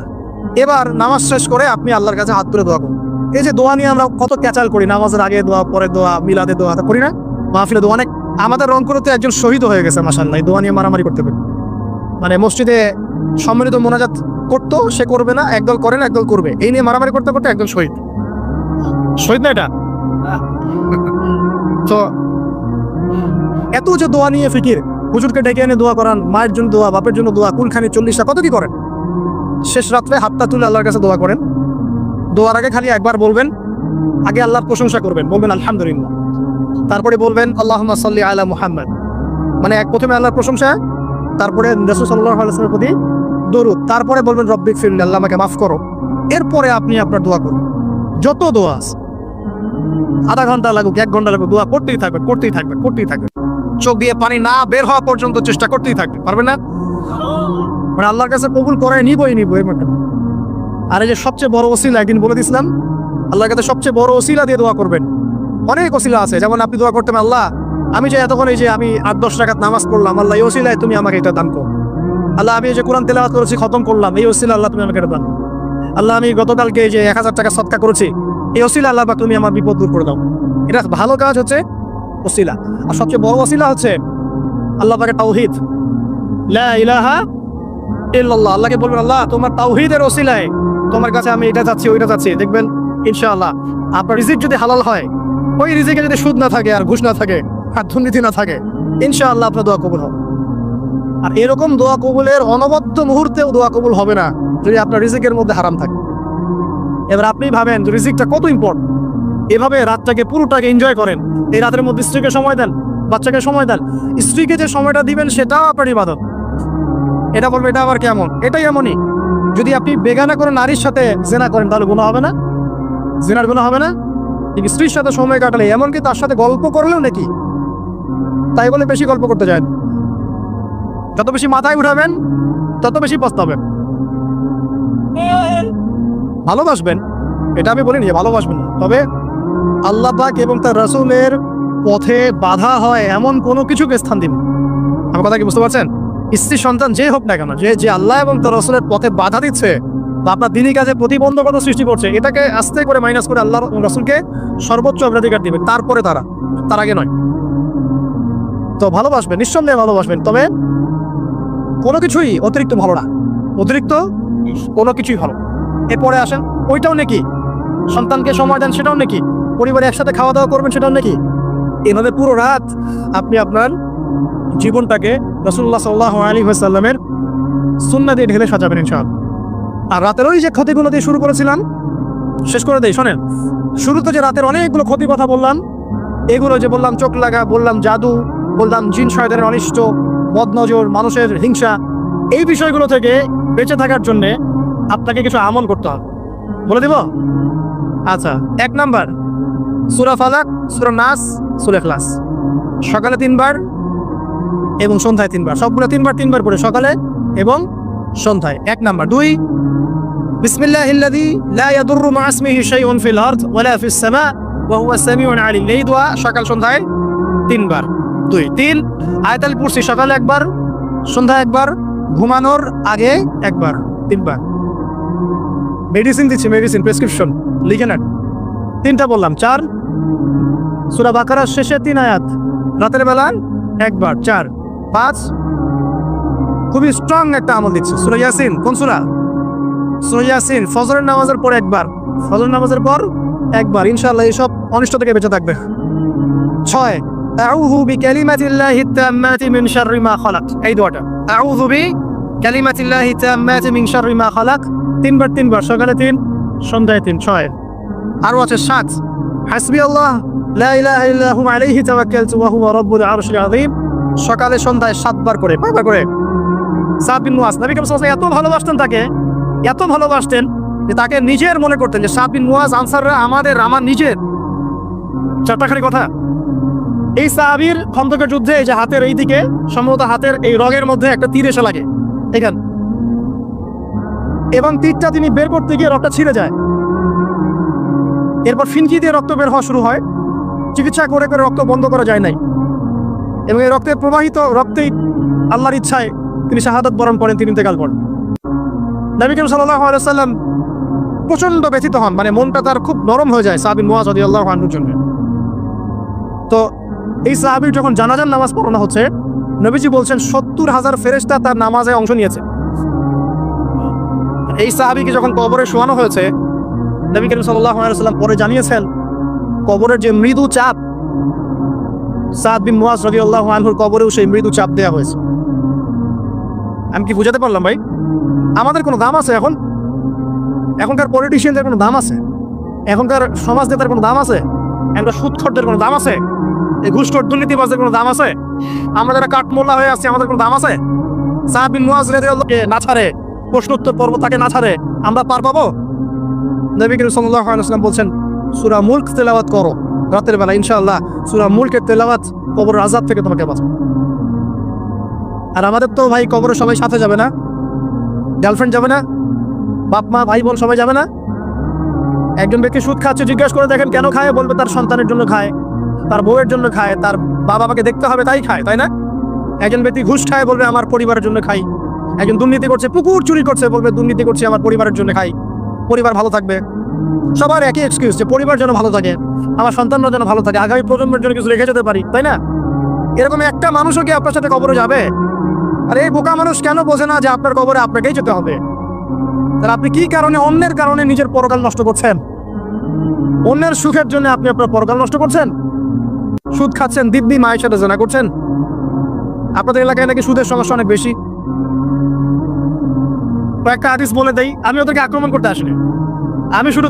এবার নামাজ শেষ করে আপনি আল্লাহর কাছে হাত তুলে দোয়া করুন। এই যে দোয়া নিয়ে আমরা কত ক্যাচাল করি, নামাজের আগে দোয়া, পরে দোয়া, মিলাদে দোয়া করি না, মাহফিলে দোয়া। অনেক আমাদের রংপুরে একজন শহীদ হয়ে গেছে মাশাআল্লাহ, দোয়া নিয়ে মারামারি করতে পারে। মানে মসজিদে সম্মিলিত মোনাজাত করতো, সে করবে না, একদল করে না, একদল করবে, এই নিয়ে মারামারি করতে একজন শহীদ না এটা? তো এত যে দোয়া নিয়ে ফিকির, হুজুরকে ডেকে এনে দোয়া করান, মায়ের জন্য দোয়া, বাপের জন্য দোয়া, কুলখানি 40টা, কত কি করেন। শেষ রাত্রে হাতটা তুলে আল্লাহর কাছে দোয়া করেন। দোয়ার আগে খালি একবার বলবেন আগে আল্লাহর প্রশংসা করবেন, বলবেন আলহামদুলিল্লাহ, তারপরে বলবেন আল্লাহুম্মা সাল্লি আলা মুহাম্মদ, মানে প্রথমে আল্লাহর প্রশংসা, তারপরে রাসূল সাল্লাল্লাহু আলাইহি ওয়াসাল্লামের প্রতি দরুদ, তারপরে বলবেন রব্বিক ফিরলি, আল্লাহ আমাকে মাফ করো। এরপরে আপনি আপনার দোয়া করুন, যত দোয়া আছে, আধা ঘন্টা লাগুক, 1 ঘন্টা লাগুক, দোয়া করতেই থাকবেন, করতেই থাকবেন, করতেই থাকবেন, চোখ দিয়ে পানি না বের হওয়া পর্যন্ত চেষ্টা করতেই থাকবেন। পারবেন না? মানে আল্লাহর কাছে কবুল করে নিবই এর মধ্যে। আর এই যে সবচেয়ে বড় ওসিলা, একদিন বলে দিছিলাম, আল্লাহর কাছে সবচেয়ে বড় ওসিলা দিয়ে দোয়া করবেন। অনেক ওসিলা আছে, যেমন আপনি দোয়া করতেন, আল্লাহ আমি যে এতক্ষণ এই যে আমি 8-10 রাকাত নামাজ পড়লাম, আল্লাহ এই ওসিলায় তুমি আমাকে এটা দান করো। আল্লাহ আমি এই যে কোরআন তেলাওয়াত করেছি, খতম করলাম, এই ওসিলা আল্লাহ তুমি আমাকে এটা দান করো। আল্লাহ আমি গতকালকে এই যে 1000 টাকা সদকা করেছি, এই ওসিলা আল্লাহ তুমি আমার বিপদ দূর করে দাও। এটা ভালো কাজ হচ্ছে ওসিলা। আর সবচেয়ে বড় ওসিলা হচ্ছে আল্লাহ পাকের তাওহীদ, লা ইলাহা ইল্লাল্লাহ। আল্লাহকে বলবেন, আল্লাহ তোমার তাওহীদের ওসিলায় তোমার কাছে আমি এটা চাচ্ছি, ওইটা চাচ্ছি। দেখবেন ইনশাআল্লাহ আপনার রিজিক যদি হালাল হয়, ওই রিজিকে যদি সুদ না থাকে, আর ঘুষ না থাকে, আর দুর্নীতি না থাকে, ইনশাআল্লাহ আপনার দোয়া কবুল হবে। আর এরকম দোয়া কবুলের অনবদ্য মুহূর্তেও দোয়া কবুল হবে না যদি আপনার রিজিকের মধ্যে হারাম থাকে। এবার আপনি ভাবেন রিজিকটা কত ইম্পর্টেন্ট। এভাবে রাতটাকে পুরোটাকে এনজয় করেন। এই রাতের মধ্যে স্ত্রীকে সময় দেন, বাচ্চাকে সময় দেন। স্ত্রীকে যে সময়টা দিবেন সেটাও আপনার ইবাদত। এটা বলবে এটা আবার কেমন? এটাই এমনই। যদি আপনি বেগানা করে নারীর সাথে জেনা করেন তাহলে গুনাহ হবে না? জেনার গুনাহ হবে না? স্ত্রীর সাথে সময় কাটালে, এমনকি তার সাথে গল্প করলেও নাকি, তাই বলে বেশি গল্প করতে যায়, যত বেশি মাথায় উঠাবেন তত বেশি পস্তাবেন। ভালোবাসবেন, এটা আমি বলিনি যে ভালোবাসবেন না, তবে আল্লাহ পাক এবং তার রাসূলের পথে বাধা হয় এমন কোনো কিছুকে স্থান দিন। আমার কথা কি বুঝতে পারছেন? স্ত্রী সন্তান যে হোক না কেন, যে আল্লাহ এবং তার রাসূলের পথে বাধা দিচ্ছে বা আপনার দিনী কাজে প্রতিবন্ধকতা সৃষ্টি করছে, এটাকে আস্তে করে মাইনাস করে আল্লাহ রাসূলকে সর্বোচ্চ অগ্রাধিকার দিবেন, তারপরে তার আগে নয়। তো ভালোবাসবেন, নিঃসন্দেহে ভালোবাসবেন, তবে কোনো কিছুই অতিরিক্ত ভালো না। অতিরিক্ত কোনো কিছুই ভালো। এরপরে আসেন, ওইটাও নাকি সন্তানকে সময় দেন, সেটাও নাকি পরিবারে একসাথে খাওয়া দাওয়া করবেন, সেটাও নাকি। এভাবে পুরো রাত আপনি আপনার জীবনটাকে রাসূলুল্লাহ সাল্লাল্লাহু আলাইহি ওয়াসাল্লামের সুন্নাহ দিয়ে ঢেলে সাজাবেন ইনশাআল্লাহ। আর রাতের ওই যে ক্ষতিগুলো দিয়ে শুরু করেছিলাম, শেষ করে দেই। শোনেন, শুরুতে যে রাতের অনেকগুলো ক্ষতি কথা বললাম, এগুলো যে বললাম চোখ লাগা, বললাম জাদু, বললাম জিন শয়তানের অনিষ্ট, বদনজর, মানুষের হিংসা, এই বিষয়গুলো থেকে বেঁচে থাকার জন্য আপনাকে কিছু আমল করতে হবে। বলে দিব? আচ্ছা, 1 নাম্বার, সূরা ফালাক, সূরা নাস, সূরা ইখলাস, সকালে 3 বার এবং সন্ধ্যায় 3 বার, সবগুলো 3 বার পড়ে সকালে এবং সন্ধ্যায়। 1 নাম্বার। 2, বিসমিল্লাহিল্লাযী লা ইয়াদুররু মা ইসমিহি শাইউন ফিল আরদ ওয়ালা ফিস সামা ওয়া হুয়াস সামিউন আলিম, এই দোয়া সকাল সন্ধ্যায় 3 বার। 2, 3 আয়াতুল কুরসি সকালে 1 বার, সন্ধ্যায় 1 বার, ঘুমানোর আগে 1 বার, 3 বার। মেডিসিন দিচ্ছি, মেডিসিন প্রেসক্রিপশন লিখে নেন। 3টা বললাম। 4, সূরা বাকারার শেষে 3 আয়াত রাতের বেলা 1 বার, 4। 5, খুবই স্ট্রং একটা আমল দিচ্ছে, সূরা ইয়াসিন। কোন সূরা? সূরা ইয়াসিন। ফজরের নামাজের পর 1 বার, ফজর নামাজের পর 1 বার, ইনশাআল্লাহ এই সব অনিষ্ট থেকে বেঁচে থাকবে। 6, আউযু বিকালিমাতিল্লাহি তাম্মাতি মিন শাররি মা খালাক, এই দোয়াটা, আউযু বিকালিমাতিল্লাহি তাম্মাতি মিন শাররি মা খালাক, 3 বার, সকালে 3, সন্ধ্যায় 3। 6 আরো আছে। 7, হাসবিয়াল্লাহ লা ইলাহা ইল্লা হু আলাইহি তাওয়াক্কালতু ওয়া হুয়া রাব্বুল আরশিল আযীম, সকালে সন্ধ্যায় 7 বার করে, 5 বার করে। সাদ বিন মুয়াজ, নবী করিম সাল্লাল্লাহু আলাইহি ওয়াসাল্লাম এত ভালোবাসতেন তাকে, এত ভালোবাসতেন যে তাকে নিজের মনে করতেন, যে সাদ বিন মুয়াজ আনসাররা আমার নিজের। 4টাখানি কথা। এই সাহাবীর খন্দকের যুদ্ধে এই যে হাতের এই দিকে, সম্ভবত হাতের এই রগের মধ্যে একটা তীর এসে লাগে এখান, এবং তীরটা তিনি বের করতে গিয়ে রক্তটা ছিঁড়ে যায়। এরপর ফিনকি দিয়ে রক্ত বের হওয়া শুরু হয়। চিকিৎসা করে রক্ত বন্ধ করা যায় নাই, এবং এই রক্তের প্রবাহিত রক্তেই আল্লাহর ইচ্ছায় তিনি শাহাদাত বরণ করেন, তিনি ইন্তেকাল করেন। নবী করিম সাল্লাল্লাহু আলাইহি ওয়াসাল্লাম প্রচন্ড ব্যথিত হন, মানে মনটা তার খুব নরম হয়ে যায় সাদ বিন মুয়াজ রাদিয়াল্লাহু আনহুর জন্য। তো এই সাহাবীর যখন জানাজার নামাজ পড়ানো হচ্ছে, নবীজি বলছেন 70,000 ফেরেশতা তার নামাজে অংশ নিয়েছে। এই সাহাবীকে যখন কবরে শোয়ানো হয়েছে, নবী করিম সাল্লাল্লাহু আলাইহি ওয়াসাল্লাম পরে জানিয়েছেন, কবরের যে মৃদু চাপ, সাদ বিন মুয়াজ রাদিয়াল্লাহু আনহুর কবরেও সেই মৃদু চাপ দেওয়া হয়েছে। আমি কি বুঝাতে পারলাম ভাই? আমাদের কোনো দাম আছে? এখনকার পলিটিশিয়ানদের কোনো দাম আছে? এখনকার সমাজ নেতার কোনো দাম আছে? এখনকার সুদখোরদের কোনো দাম আছে? এই ঘুষখোর দুর্নীতিবাজদের কোনো দাম আছে? আমরা যারা কাঠমোল্লা হয়ে আসছি আমাদের কোনো দাম আছে? সাদ বিন মুআজ রাদিয়াল্লাহু না ছাড়ে, প্রশ্নোত্তর পর্ব তাকে না ছাড়ে আমরা পার পাবো? নবী করিম সাল্লাল্লাহু আলাইহি ওয়াসাল্লাম বলছেন সূরা মুলক তেলাওয়াত করো রাতের বেলা, ইনশাআল্লাহ সূরা মুলকের তেলাওয়াত কবরের আযাব থেকে তোমাকে বাঁচাবে। আর আমাদের তো ভাই কবরে সবাই সাথে যাবে না, গার্লফ্রেন্ড যাবে না, বাপ মা ভাই বোন সবাই যাবে না। একজন ব্যক্তি সুদ খাচ্ছে, জিজ্ঞাসা করে দেখেন কেন খায়, বলবে তার সন্তানের জন্য খায়, তার বউয়ের জন্য খায়, তার বাবা মাকে দেখতে হবে তাই খায়, তাই না? একজন ব্যক্তি ঘুষ খায়, বলবে আমার পরিবারের জন্য খাই। একজন দুর্নীতি করছে, পুকুর চুরি করছে, বলবে দুর্নীতি করছে আমার পরিবারের জন্য খাই, পরিবার ভালো থাকবে। সবার একই এক্সকিউজ যে পরিবার যেন ভালো থাকে, আমার সন্তানরা যেন ভালো থাকে, আগামী প্রজন্মের জন্য কিছু রেখে যেতে পারি, তাই না? এরকম একটা মানুষও কি আপনার সাথে কবরে যাবে? আর এই বোকা মানুষ কেন বোঝে না যে আপনার কবরে আপনাকেই যেতে হবে? তাহলে আপনি কি কারণে, অন্যের কারণে নিজের পরকাল নষ্ট করছেন? অন্যের সুখের জন্য আপনি আপনার পরকাল নষ্ট করছেন। সুদ খাচ্ছেন, দিব্যি মায়ের সাথে জেনা করছেন। আপনাদের এলাকায় নাকি সুদের সমস্যা অনেক বেশি। কয়েকটা হাদিস বলে দেই, আমি ওদেরকে আক্রমণ করতে আসিনি, আমি শুধু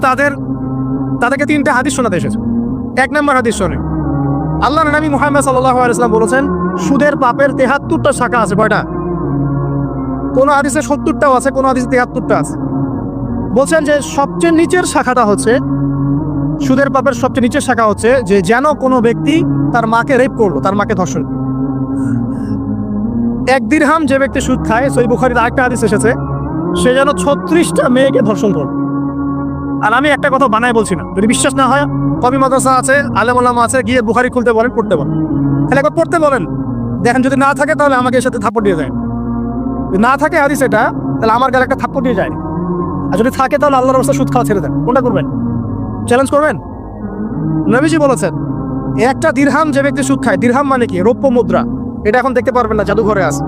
তাদেরকে 3টা হাদিস শোনাতে এসেছি। 1 নম্বর হাদিস শোনে, আল্লাহর নবী মুহাম্মদ সাল্লাল্লাহু আলাইহি ওয়াসাল্লাম বলেছেন সুদের পাপের 73টা শাখা আছে। কয়টা? কোন হাদিসে 70টাও আছে, কোন হাদিসে 73টা আছে। বলছেন যে সবচেয়ে নিচের শাখাটা হচ্ছে, সুদের পাপের সবচেয়ে নিচের শাখা হচ্ছে যে যেন কোনো ব্যক্তি তার মাকে রেপ করলো, তার মাকে ধর্ষণ। 1 দিরহাম যে ব্যক্তি সুদ খায়, সহিহ বুখারীতে আরেকটা হাদিস এসেছে, সে যেন 36টা মেয়েকে ধর্ষণ করলো। আর আমি একটা কথা বানায় বলছি না, যদি বিশ্বাস না হয় কবি মাদ্রাসা আছে, আলেম ওলামা আছে, গিয়ে বুখারী খুলতে বলেন, পড়তে বলেন। তাহলে একবার পড়তে বলেন, দেখেন যদি না থাকে তাহলে আমাকে এর সাথে থাপ্পড় দিয়ে যায়। যদি না থাকে হাদিস এটা, তাহলে আমার গালে একটা থাপ্পড় দিয়ে যায়। আর যদি থাকে তাহলে আল্লাহর রাস্তায় সুদ খাওয়া ছেড়ে দেন। কোনটা করবেন? চ্যালেঞ্জ করবেন? নবীজি বলেছেন 1টা দিরহাম যে ব্যক্তি সুদ খায়, দিরহাম মানে কি? রৌপ্য মুদ্রা। এটা এখন দেখতে পারবেন না, জাদুঘরে আছে।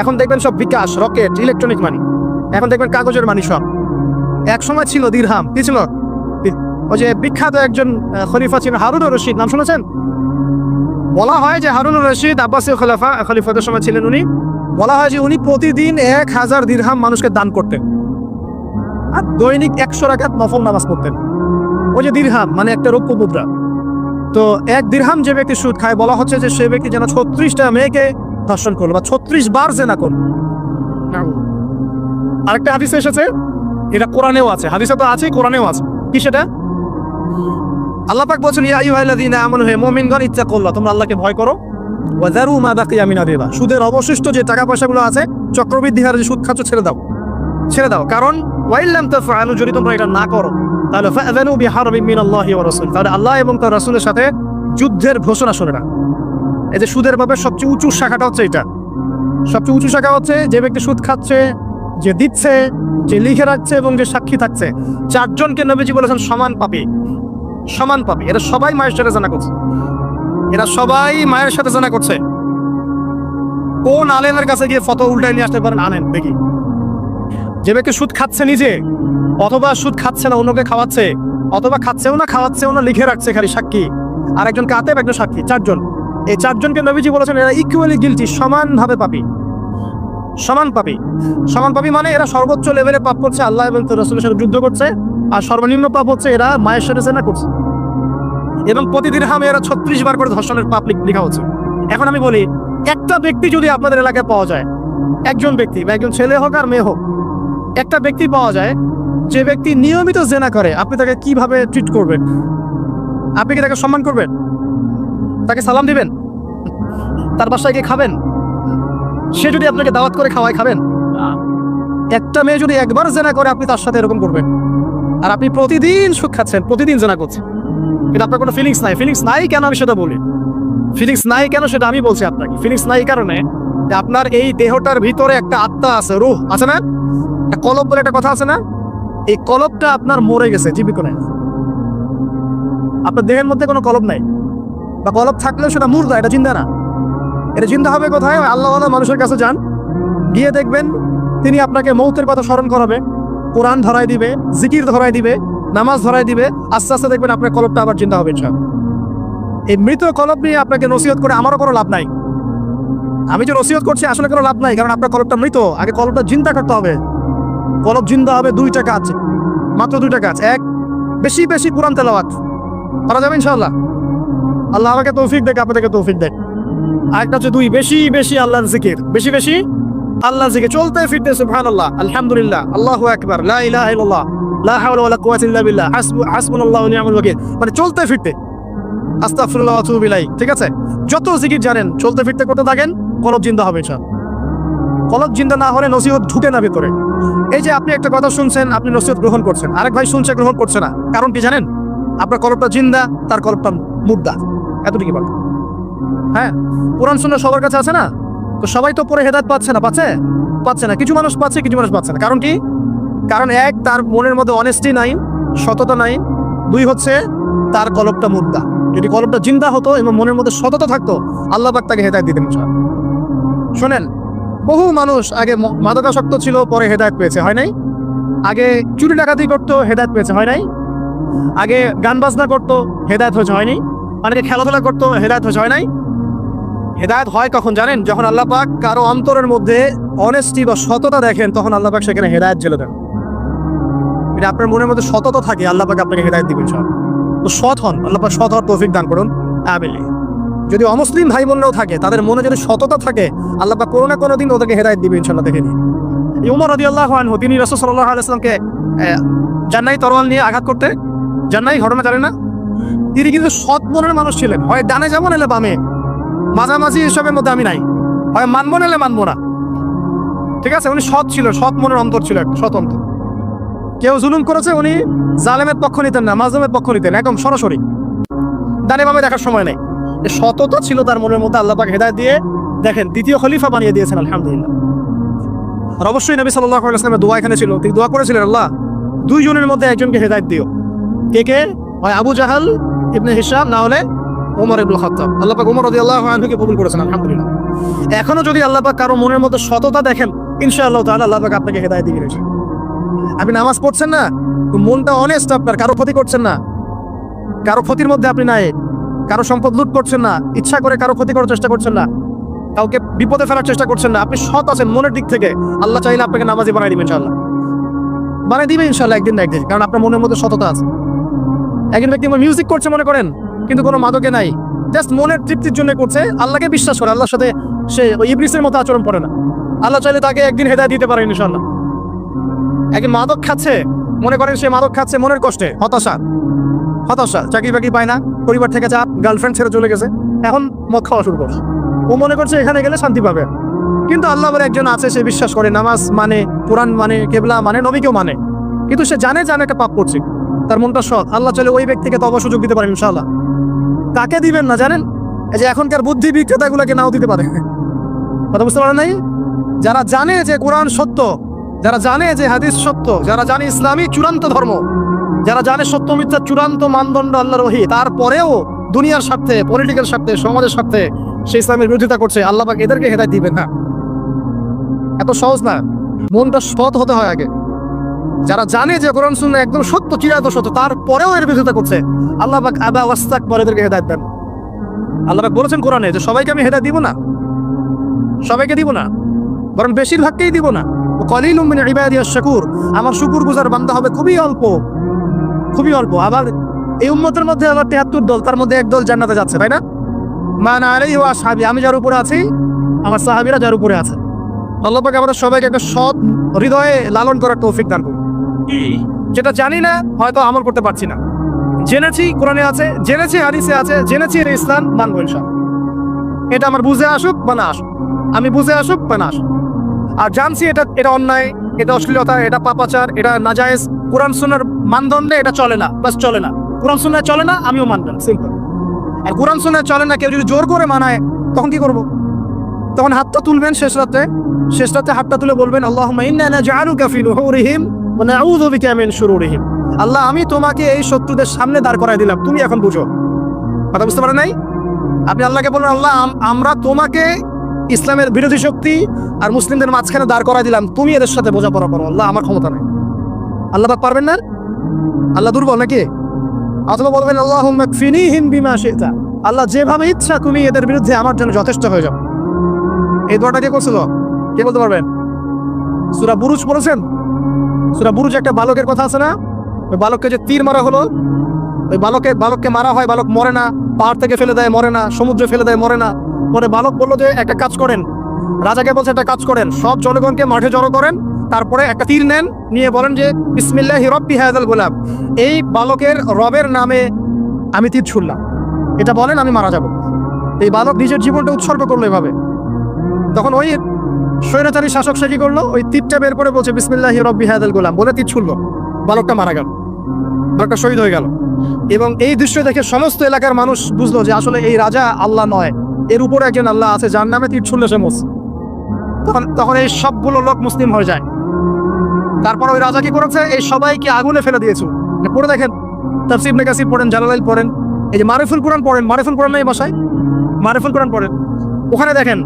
এখন দেখবেন সব বিকাশ, রকেট, ইলেকট্রনিক মানি। এখন দেখবেন কাগজের মানি সব। এক সময় ছিল দিরহাম। কি ছিল? ওই যে বিখ্যাত একজন খলিফা ছিলেন হারুনুর রশিদ, নাম শুনেছেন? বলা হয় যে হারুনুর রশিদ আব্বাসীয় খলিফাদের সময় ছিলেন উনি। বলা হয় যে উনি প্রতিদিন 1000 দিরহাম মানুষকে দান করতেন, আর দৈনিক 100 রাকাত নফল নামাজ পড়তেন। ওই যে দিরহাম মানে একটা রৌপ্য মুদ্রা। তো 1 দিরহাম যে ব্যক্তি সুদ খায়, বলা হচ্ছে যে সে ব্যক্তি যেন 36টা মেয়েকে ধর্ষণ করলো বা 36 বার জেনা করলো। আরেকটা হাদিস এসেছে, এটা কোরআনেও আছে, হাদিসে তো আছে, কোরআনেও আছে। কি সেটা? আল্লাহ পাক বলেছেন ইয়া আইয়ুহাল্লাযীনা আমানু, হে মুমিনগণ, ইত্তাকুল্লাহ, তোমরা আল্লাহকে ভয় করো। ওয়া যারু মা বাকিয়া মিনা রিবা, সুদের অবশিষ্ট যে টাকা পয়সাগুলো আছে, চক্রবৃদ্ধি হারে যে সুদ খাচ্ছ, ছেড়ে দাও। কারণ ওয়া ইল্লাম তাফআলু, যদি তোমরা এটা না করো তাহলে ফাআযানু বিহারবিন মিনাল্লাহি ওয়া রাসূল, তাহলে আল্লাহ এবং তার রাসূলের সাথে যুদ্ধের ঘোষণা শুনে না। এই যে সুদের পাপের সবচেয়ে উঁচু শাখাটা হচ্ছে এটা। সবচেয়ে উঁচু শাখা হচ্ছে যে ব্যক্তি সুদ খাচ্ছে, যে দিচ্ছে, যে লিখে রাখছে এবং যে সাক্ষী থাকছে। 4 জনকে নবীজি বলেছেন সমান পাপী। এরা সবাই মায়ের সাথে জানা করছে। কোন আলেমের কাছে গিয়ে ফটো উল্টায় নিয়ে আসতে পারেন? আনেন দেখি। যে ব্যক্তি সুদ খাচ্ছে নিজে, অথবা সুদ খাচ্ছে না অন্যকে খাওয়াচ্ছে, অথবা খাওয়াচ্ছেও না, লিখে রাখছে খালি সাক্ষী, আর একজন কাতেব, একজন সাক্ষী, 4 জন। এই 4 জনকে নবীজি বলেছেন এরা ইকুয়ালি গিলটি, সমানভাবে পাপী। সমান পাপী মানে এরা সর্বোচ্চ লেভেলে পাপ করছে, আল্লাহ এবং তার রাসূলের সাথে যুদ্ধ করছে। আর সর্বনিম্ন পাপ হচ্ছে এরা মায়ের সাথে জেনা করছে। এবং প্রতি দিরহামে এরা 36 বার করে ধর্ষণের পাপ লেখা হচ্ছে। এখন আমি বলি, একটা ব্যক্তি যদি আপনাদের এলাকায় পাওয়া যায়, একজন ব্যক্তি বা একজন ছেলে হোক আর মেয়ে হোক, একটা ব্যক্তি পাওয়া যায় যে ব্যক্তি নিয়মিত জেনা করে, আপনি তাকে কিভাবে ট্রিট করবেন? আপনি কি তাকে সম্মান করবেন? তাকে সালাম দিবেন? তার বাসায় গিয়ে খাবেন? সে যদি আপনাকে দাওয়াত করে খাওয়ায়, খাবেন? একটা মেয়ে যদি একবার জেনা করে, আপনি তার সাথে এরকম করবেন? আর আপনি প্রতিদিন সুদ খাচ্ছেন, প্রতিদিন জেনা করছেন, কিন্তু আপনার কোনো ফিলিংস নাই কেন? আমি সেটা বলি, ফিলিংস নাই কেন সেটা আমি বলছি আপনাকে। ফিলিংস নাই কারণে যে আপনার এই দেহটার ভিতরে একটা আত্মা আছে, রূহ আছে না? কলব বলে একটা কথা আছে না? এই কলবটা আপনার মরে গেছে, জীবিত নাই। আপনার দেহের মধ্যে কোনো কলব নাই, বা কলব থাকলেও সেটা মুর্দা, এটা জিন্দা না। এটা জিন্দা হবে কোথায়? আল্লাহওয়ালা মানুষের কাছে যান, গিয়ে দেখবেন তিনি আপনাকে মৌতের কথা স্মরণ করাবে, কোরআন ধরাই দিবে, জিকির ধরাই দিবে, নামাজ ধরাই দিবে। আস্তে আস্তে দেখবেন আপনার কলবটা আবার জিন্দা হবে ইনশাআল্লাহ। এই মৃত কলব নিয়ে আপনাকে নসিহত করে আমারও কোনো লাভ নাই। আমি যে নসিহত করছি আসলে কোনো লাভ নাই, কারণ আপনার কলবটা মৃত। আগে কলবটা জিন্দা করতে হবে। কলব জিন্দা হবে 2টা কাজ, মাত্র 2টা কাজ। 1, বেশি বেশি কোরআন তেলাওয়াত করা যাবে ইনশাআল্লাহ। আল্লাহ আমাকে তৌফিক দেখ, আপনাদেরকে তৌফিক দেখ। আরেকটা হচ্ছে 2, বেশি বেশি আল্লাহর জিকির, বেশি বেশি আল্লাহর জিকির, চলতে ফিরতে সুবহানাল্লাহ, আলহামদুলিল্লাহ, আল্লাহু আকবার, লা ইলাহা ইল্লাল্লাহ, লা হাওলা ওয়ালা কুওয়াতা ইল্লা বিল্লাহ, হাসবুনাল্লাহু ওয়া নি'মাল ওয়াকিল, মানে চলতে ফিরতে, আস্তাগফিরুল্লাহ ওয়া আতুবু ইলাইহি। ঠিক আছে, যত জিকির জানেন চলতে ফিরতে করতে থাকেন, কলব জিন্দা হবে ইনশাআল্লাহ। কলব জিন্দা না হলে নসিহত ঢুকে না ভিতরে। এই যে আপনি একটা কথা শুনছেন, আপনি নসিহত গ্রহণ করছেন, আরেক ভাই শুনছে গ্রহণ করছে না, কারণ কি জানেন? আপনার কলবটা জিন্দা, তার কলবটা মুর্দা, এতটুকু বল। হ্যাঁ, কোরআন সুন্নাহ সবার কাছে আছে না, তো সবাই তো পরে হেদায়েত পাচ্ছে না, পাচ্ছে না, কিছু মানুষ পাচ্ছে, কিছু মানুষ পাচ্ছে না। কারণ কি? কারণ এক, তার মনের মধ্যে অনেস্টি নাই, সততা নাই। 2 হচ্ছে তার কলবটা মুর্দা। যদি কলবটা জিন্দা হতো এবং মনের মধ্যে সততা থাকতো, আল্লাহ পাক তাকে হেদায়েত দিতেন। শোনেন, বহু মানুষ আগে মাদকাসক্ত ছিল, পরে হেদায়েত পেয়েছে, হয় নাই? আগে চুরি ডাকাতি করতো, হেদায়েত পেয়েছে, হয় নাই? আগে গান বাজনা করতো, হেদায়েত হয়েছে, হয়নি? অনেকে খেলাধুলা করতো, হেদায়েত হয়েছে, হয় নাই? হেদায়েত হয় কখন জানেন? যখন আল্লাহ পাক কারো অন্তরের মধ্যে অনেস্টি বা সততা দেখেন, তখন আল্লাহ পাক সেখানে হেদায়েত জেলে দেন। এটা আপনার মনের মধ্যে সততা থাকে, আল্লাহ পাক আপনাকে হেদায়েত দিবেন। তো সৎ হন, আল্লাহ পাক সৎ হওয়ার তৌফিক দান করুন, আমিন। যদি অমুসলিম ভাই বোনরাও থাকে, তাদের মনে যদি সততা থাকে, আল্লাহ পাক কোনো না কোনো দিন ওদেরকে হেদায়েত দিবেন ইনশাআল্লাহ। দেখে নিন, উমর রাদিয়াল্লাহু আনহু, তিনি রাসূল সাল্লাল্লাহু আলাইহি ওয়াসাল্লামকে জান্নাই তরোয়াল নিয়ে আঘাত করতে, জান্নাই ঘটনা জানেন না? তিনি কিন্তু সৎ মনের মানুষ ছিলেন, হয় ডানে যাবো নাহলে বামে, মাঝামাঝি এসবের মধ্যে আমি নাই, হয় মানবো নাহলে মানবো না। ঠিক আছে, উনি সৎ ছিল, সৎ মনের অন্তর ছিল, একটা সৎ অন্তর। কেউ জুলুম করেছে, উনি জালেমের পক্ষ নিতেন না, মাজলুমের পক্ষ নিতেন, একদম সরাসরি, ডানে বামে দেখার সময় নেই। সততা ছিল তার মনের মধ্যে, আল্লাহ পাক হেদায়েত দিয়ে দেখেন দ্বিতীয় খলিফা বানিয়ে দিয়েছেন, আলহামদুলিল্লাহ। আর অবশ্যই নবী সাল্লাল্লাহু আলাইহি ওয়াসাল্লামের দোয়া এখানে ছিল, তিনি দোয়া করেছিলেন, আল্লাহ 2 জনের মধ্যে একজনকে হেদায়েত দিও। কে? হয় আবু জাহাল ইবনে হিশাম, না হলে ওমর ইবনে খাত্তাব। আল্লাহ পাক ওমর রাদিয়াল্লাহু আনহুকে কবুল করেছেন, আলহামদুলিল্লাহ। এখনো যদি আল্লাহ পাক কারো মনের মধ্যে সততা দেখেন, ইনশাআল্লাহ তাআলা আল্লাহ পাক আপনাকে হেদায়েত দিবেন। আপনি নামাজ পড়ছেন না, মনটা অনেস্ট আপনার, কারো ক্ষতি করছেন না, কারো ক্ষতির মধ্যে আপনি নাই, কারো সম্পদ লুট করছেন না, ইচ্ছা করে কারো ক্ষতি করার চেষ্টা করছেন না, কাউকে বিপদে ফেলার চেষ্টা করছেন না, আপনি সৎ আছেন মনের দিক থেকে, আল্লাহ চাইলে আপনাকে নামাজি বানাই দিবেন ইনশাআল্লাহ, বানাই দিবেন ইনশাআল্লাহ একদিন না একদিন, কারণ আপনার মনের মধ্যে সততা আছে। একজন ব্যক্তি মিউজিক করছে মনে করেন, কিন্তু কোনো মাদকে নাই, জাস্ট মনের তৃপ্তির জন্য করছে, আল্লাহকে বিশ্বাস করে, আল্লাহর সাথে সে ইবলিসের মতো আচরণ করে না, আল্লাহ চাইলে তাকে একদিন হেদায়েত দিতে পারেন ইনশাআল্লাহ। একজন মাদক খাচ্ছে, মনে করেন সে মাদক খাচ্ছে মনের কষ্টে, হতাশা, চাকরি বাকরি পায় না, পরিবার থেকে চাপ, গার্লফ্রেন্ড ছেড়ে চলে গেছে, এখন মদ খাওয়া শুরু করছে। ও মনে করছে এখানে গেলে শান্তি পাবে, কিন্তু আল্লাহ বলে একজন আছে, সে বিশ্বাস করে, নামাজ মানে, কোরআন মানে, কেবলা মানে, নবীকেও মানে, কিন্তু সে জানে একটা পাপ করছে, তার মনটা সৎ, আল্লাহ চাইলে ওই ব্যক্তিকে তওবা সুযোগ দিতে পারেন ইনশাআল্লাহ। কাকে দিবেন না জানেন? এই যে এখনকার বুদ্ধি বিক্রেতাগুলোকে নাও দিতে পারে। কথা বুঝতে পারেন নাই? যারা জানে যে কোরআন সত্য, যারা জানে যে হাদিস সত্য, যারা জানে ইসলামী চূড়ান্ত ধর্ম, যারা জানে সত্য মিথ্যার চূড়ান্ত মানদণ্ড আল্লাহর ওহী, তারপরেও দুনিয়ার স্বার্থে, পলিটিক্যাল স্বার্থে, সমাজের স্বার্থে সে ইসলামের বিরোধিতা করছে, আল্লাহ পাক এদেরকে হেদায়েত দিবেন না। এত সহজ না, মনটা সৎ হতে হয় আগে। যারা জানে যে কোরআন সুন্নাহ একদম সত্য, চিরায়ত সত্য, তারপরেও এর বিরোধিতা করছে, আল্লাহ পাক আবা ওয়াস্তাকবার, এদেরকে হেদায়েত দেন। আল্লাহ পাক বলেছেন কোরআনে যে সবাইকে আমি হেদায়েত দিব না, সবাইকে দিব না, বরং বেশিরভাগকেই দিব না। কলিলুম মিন ইবাদিয়াশ শাকুর, আমার শুকরগুজার বান্দা হবে খুবই অল্প, খুবই অল্প। আবার এই উম্মতের মধ্যে আবার 73 দল, তার মধ্যে এক দল জান্নাতে যাচ্ছে, তাই না? মান আলাইহি ওয়া আসহাবি, আমি যার উপরে আছি, আমার সাহাবীরা যার উপরে আছে। আল্লাহ পাক আমাদের সবাইকে একটা সৎ হৃদয়ে লালন করার তৌফিক দান করুন। যেটা জানি না হয়তো আমল করতে পারছি না, জেনেছি কোরআনে আছে, জেনেছি হাদিসে আছে, জেনেছি এর ইসলাম, মানবো ইনশাআল্লাহ। এটা আমার বুঝে আসুক বা না আসুক, আমি বুঝে আসুক বা না আসুক, আর জানছি এটা অন্যায়, এটা অশ্লীলতা, এটা পাপাচার, এটা নাজায়েজ, কোরআন সুন্নাহর মানদণ্ডে এটা চলে না, বাস চলে না, কোরআন সুন্নাহ চলে না, আমিও মানব না, সিম্পল। আর কোরআন সুন্নাহ চলে না, কেউ যদি জোর করে মানায়, তখন কি করব? তখন হাতটা তুলবেন শেষ রাতে হাতটা তুলে বলবেন, আল্লাহুম্মা ইন্না নাজআলুকা ফি নুহুরিহিম ওয়া নাউযু বিকা মিন শুরুরিহিম। আল্লাহ, আমি তোমাকে এই শত্রুদের সামনে দাঁড় করায় দিলাম, তুমি এখন বুঝো। কথা বুঝতে পারেন নাই? আপনি আল্লাহকে বলুন, আল্লাহ আমরা তোমাকে ইসলামের বিরোধী শক্তি আর মুসলিমদের মাঝখানে দাঁড় করায় দিলাম, তুমি এদের সাথে বোঝাপড়া করো। আল্লাহ, আমার ক্ষমতা নেই। আল্লাহ পাক পারবেন না? আল্লাহ দুর্বল নাকি? অথবা বলবেন, আল্লাহুম্মা কফিনিহিম বিমা শি'তা, আল্লাহ যেভাবে ইচ্ছা তুমি এদের বিরুদ্ধে আমার জন্য যথেষ্ট হয়ে যাও। এই দোয়াটা কে করছিল? কে বলতে পারবেন? সূরা বুরুজ পড়েছেন? সূরা বুরুজ একটা বালকের কথা আছে না, ওই বালককে যে তীর মারা হলো, ওই বালককে মারা হয়, বালক মরে না, পাহাড় থেকে ফেলে দেয় মরে না, সমুদ্রে ফেলে দেয় মরে না। পরে বালক বললো যে একটা কাজ করেন, রাজাকে বলছে একটা কাজ করেন, সব জনগণকে মাঠে জড়ো করেন, তারপরে একটা তীর নেন, নিয়ে বলেন যে বিসমিল্লাহি রব্বি হাযাল গোলাম, এই বালকের রবের নামে আমি তীর ছুড়লাম, এটা বলেন আমি মারা যাব। এই বালক নিজের জীবনটা উৎসর্গ করলো এভাবে। তখন ওই স্বৈরাচারী শাসক সে কি করলো, ওই তীরটা বের করে বলছে বিসমিল্লাহি রব্বি হাযাল গোলাম বলে তীর ছুড়লো, বালকটা মারা গেল, বালকটা শহীদ হয়ে গেল। এবং এই দৃশ্য দেখে সমস্ত এলাকার মানুষ বুঝলো যে আসলে এই রাজা আল্লাহ নয়, এর উপরে একজন আল্লাহ আছে যার নামে তীর ছুড়লে সে মুসলিম। তখন এই সবগুলো লোক মুসলিম হয়ে যায়। তারপর ওই রাজা কি করেছে, এই সবাইকে আগুনে ফেলে দিয়েছে। পড়ে দেখেন, তাফসীর ইবনে কাসির পড়েন, জালালাইল পড়েন, এই যে মারিফুল কোরআন পড়েন, মারিফুল কোরআন এই ভাষায় মারিফুল কোরআন পড়েন, ওখানে দেখেন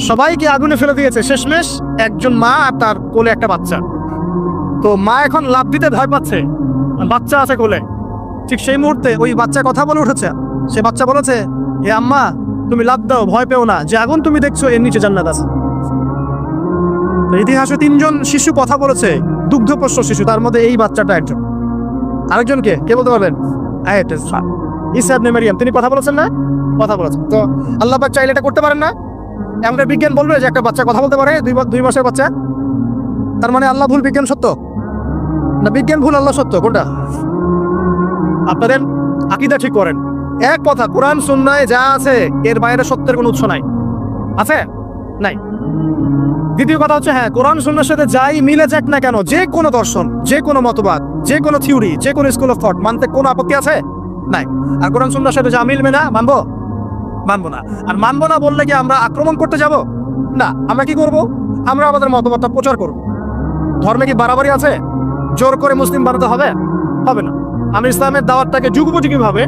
সবাইকে আগুনে ফেলে দিয়েছে। শেষমেশ একজন মা আর তার কোলে একটা বাচ্চা। তো মা এখন লাফ দিতে ভয় পাচ্ছে, বাচ্চা আছে কোলে। ঠিক সেই মুহূর্তে ওই বাচ্চা কথা বলে উঠেছে। সে বাচ্চা বলেছে, হে আম্মা তুমি লাফ দাও, ভয় পেও না, যে আগুন তুমি দেখছো এর নিচে জান্নাত আছে। ইতিহাসে 3 জন শিশু কথা বলেছে, দুগ্ধপোষ্য শিশু, তার মধ্যে এই বাচ্চাটা একজন। আরেকজন কে বলতে পারবেন? ঈসা ইবনে মারইয়াম, তিনি কথা বলেছেন না? কথা বলেছেন। তো আল্লাহ পাক চাইলে এটা করতে পারেন না? এমন বিজ্ঞান বলবে যে একটা বাচ্চা কথা বলতে পারে, 2 মাসের বাচ্চা? তার মানে আল্লাহ ভুল, বিজ্ঞান সত্য? না বিজ্ঞান ভুল, আল্লাহ সত্য? কোনটা? আপনাদের আকীদা ঠিক করেন। এক কথা, কোরআন সুন্নায় যা আছে এর বাইরে সত্যের কোনো উৎস নাই। আছে? নাই। দ্বিতীয় কথা হচ্ছে, হ্যাঁ কোরআন সুন্নাহর সাথে যাই মিলে যাক না কেন, যে কোনো দর্শন, যে কোনো মতবাদ, যে কোনো থিওরি, যে কোনো স্কুল অফ থট মানতে কোনো আপত্তি আছে? নাই। আর কোরআন সুন্নাহর সাথে যা মিলবে না মানবো না। আর মানবো না বললে কি আমরা আক্রমণ করতে যাব? না। আমরা কি করব? আমরা আমাদের মতবাদটা প্রচার করব। ধর্মে কি বাড়াবাড়ি আছে? জোর করে মুসলিম বানাতে হবে না। আমি ইসলামের দাওয়াতটাকে যুগোপযোগীভাবে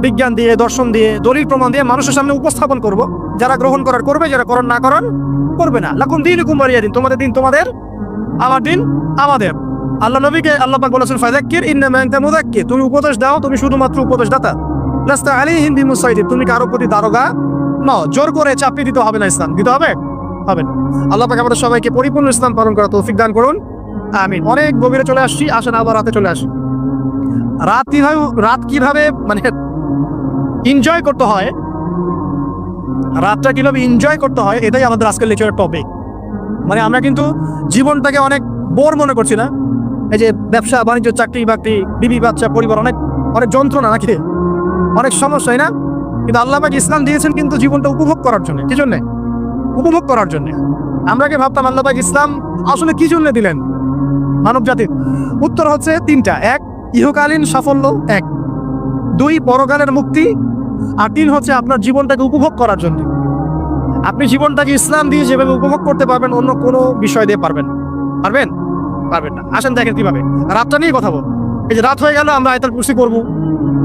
বিজ্ঞান দিয়ে, দর্শন দিয়ে, দলিল প্রমাণ দিয়ে মানুষের সামনে উপস্থাপন করব। যারা গ্রহণ করার করবে, যারা করার না করার করবে না। লাকুম দীনুকুম ওয়ালিয়া দিন, তোমাদের দিন তোমাদের, আমার দিন আমাদের। আল্লাহ নবীকে আল্লাহ পাক বলেছেন ফাযাক্কির ইন্নামা আনতা মুযাক্কির, তুমি উপদেশ দাও, তুমি শুধুমাত্র উপদেশদাতা। লাস্তা আলাইহিম বিমুসাইতির, তুমি কারো প্রতি দারোগা নও। জোর করে চাপিয়ে দিতে হবে না, ইসলাম দিতে হবে না। আল্লাহ পাক আমাদের সবাইকে পরিপূর্ণ ইসলাম পালন করার তৌফিক দান করুন, আমিন। অনেক গভীরে চলে আসছি, আসেন আবার রাতে চলে আসি। রাত কিভাবে মানে এনজয় করতে হয়, রাতটা কিভাবে এনজয় করতে হয়, এটাই আমাদের আজকের লেকচারের টপিক। মানে আমরা কিন্তু জীবনটাকে অনেক বোর মনে করছি না? এই যে ব্যবসা বাণিজ্য, চাকরি বাকরি, বিবি বাচ্চা, পরিবার, অনেক যন্ত্রণা নাকি, অনেক সমস্যা, না? কিন্তু আল্লাহ পাক ইসলাম দিয়েছেন কিন্তু জীবনটা উপভোগ করার জন্য। কি জন্যে? উপভোগ করার জন্য। আমরা কি ভাবতাম আল্লাহ পাক ইসলাম আসলে কি জন্য দিলেন মানব জাতির? উত্তর হচ্ছে 3টা। 1, ইহকালীন সাফল্য, 1। 2, পরকালের মুক্তি, আর 3 হচ্ছে আপনার জীবনটাকে উপভোগ করার জন্য। আপনি জীবনটাকে ইসলাম দিয়ে যেভাবে উপভোগ করতে পারবেন, অন্য কোনো বিষয় দিয়ে পারবেন না। আসেন দেখেন কিভাবে। রাতটা নিয়ে কথা বল। এই যে রাত হয়ে গেল, আমরা আয়াতুল কুরসি করব,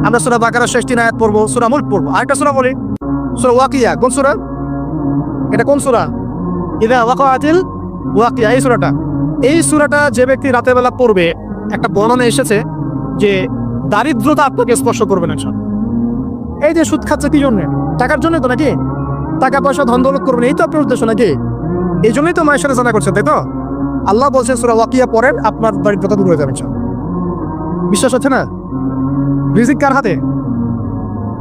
আমরা সূরা বাকারার 6টি আয়াত পড়বো, সূরা মুলক পড়বো। আরেকটা সূরা বলি, সূরা ওয়াকিয়া। কোন সূরা এটা? কোন সূরা? ইযা ওয়াকাআতিল ওয়াকিয়া, এই সূরাটা যে ব্যক্তি রাতের বেলা পড়বে, একটা বর্ণনা এসেছে যে দারিদ্রতা আপনাকে স্পর্শ করবে না। এই যে সুদ খাচ্ছে কি জন্য? টাকার জন্য তো নাকি? টাকা পয়সা ধন দৌলত করবেন, এই তো আপনার উদ্দেশ্য নাকি? এই জন্যই তো মায়ের সাথে জানা করছেন, তাই তো? আল্লাহ বলছেন সূরা ওয়াকিয়া পড়েন, আপনার দারিদ্রতা দূর হয়ে যাবে। বিশ্বাস হচ্ছে না? রিজিক কার হাতে?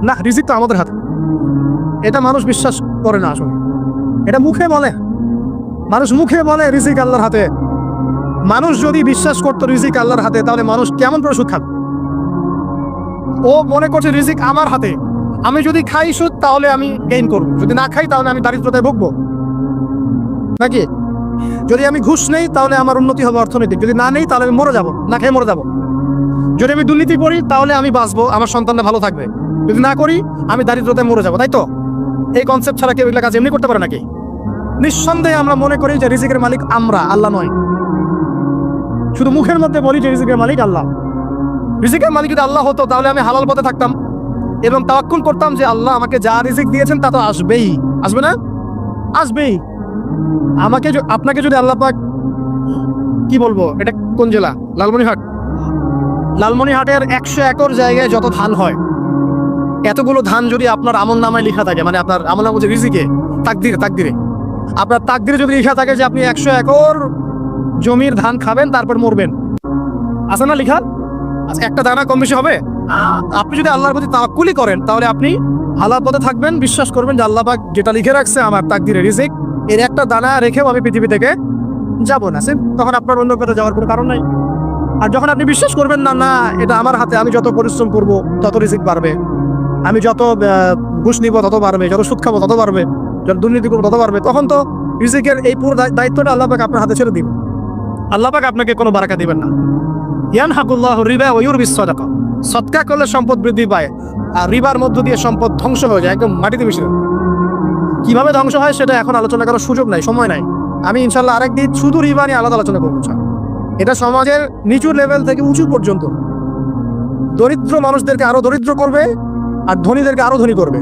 না, রিজিক তো আমাদের হাতে। এটা মানুষ বিশ্বাস করে না। আসলে এটা মুখে বলে, মানুষ মুখে বলে রিজিক আল্লাহর হাতে। মানুষ যদি বিশ্বাস করতো রিজিক আল্লাহর হাতে, তাহলে মানুষ কেমন করে সুদ খাবে? ও মনে করছে রিজিক আমার হাতে, আমি যদি খাই সুদ তাহলে আমি গেইন করবো, যদি না খাই তাহলে আমি দারিদ্রতায় ভুগবো নাকি? যদি আমি ঘুষ নেই তাহলে আমার উন্নতি হবে অর্থনৈতিক, যদি না নেই তাহলে আমি মরে যাবো, না খেয়ে মরে যাবো। যদি আমি দুর্নীতি করি তাহলে আমি বাঁচবো, আমার সন্তানরা ভালো থাকবে, যদি না করি আমি দারিদ্রতায় মরে যাবো, তাই তো? এই কনসেপ্ট ছাড়া কেউ এগুলো কাজ এমনি করতে পারে নাকি? নিঃসন্দেহে আমরা মনে করি যে রিজিকের মালিক আমরা, আল্লাহ নয়। শুধু মুখের মধ্যে বলি যে রিজিকের মালিক আল্লাহ। রিজিকের মালিক যদি আল্লাহ হতো তাহলে আমি হালাল পথে থাকতাম এবং তাওয়াক্কুল করতাম যে আল্লাহ আমাকে যা রিজিক দিয়েছেন তা তো আসবেই, আসবে না? আসবেই। আপনাকে যদি আল্লাহ পাক, কি বলবো, এটা কোন জেলা? লালমনিরহাটের 100 একর জায়গায় যত ধান হয়, এতগুলো ধান যদি আপনার আমলনামায় লেখা থাকে, মানে আপনার আমলনামা যে রিজিকে, তাকদিরে আপনার তাকদিরে যদি লেখা থাকে যে আপনি 100 একর জমির ধান খাবেন তারপর মরবেন, আছে না লেখা? আচ্ছা, একটা দানা কম বেশি হবে? আপনি যদি আল্লাহর প্রতি তাওয়াক্কুলি করেন তাহলে আপনি আল্লাহর পথে থাকবেন, বিশ্বাস করবেন যে আল্লাহ পাক যেটা লিখে রাখছে আমার তাকদিরে রিজিক, এর একটা দানা রেখেও আমি পৃথিবী থেকে যাব না, তখন আপনার অন্য কোথাও যাওয়ার কোনো কারণ নাই। আর যখন আপনি বিশ্বাস করবেন না, না এটা আমার হাতে, আমি যত পরিশ্রম করব তত রিজিক বাড়বে, আমি যত ঘুষ নিব তত বাড়বে, যত সুদ খাবো তত বাড়বে, যত দুর্নীতি করবো তত বাড়বে, তখন তো রিজিকের এই পুরো দায়িত্বটা আল্লাহ পাক আপনার হাতে ছেড়ে দিবেন। আল্লাহ পাক আপনাকে কোনো বারাকা দিবেন না। ইয়ানহাকুল্লাহু রিবা ওয়া ইউরবিস সাদাকা, সদকা করলে সম্পদ বৃদ্ধি পায়, আর রিবার মধ্য দিয়ে সম্পদ ধ্বংস হয়ে যায়, একদম মাটিতে মিশে যায়। কিভাবে ধ্বংস হয় সেটা এখন আলোচনা করার সুযোগ নাই, সময় নাই। আমি ইনশাল্লাহ আরেকদিন শুধু রিবা নিয়ে আলাদা আলোচনা করবো। এটা সমাজের নিচু লেভেল থেকে উঁচু পর্যন্ত দরিদ্র মানুষদেরকে আরো দরিদ্র করবে আর ধনীদেরকে আরো ধনী করবে।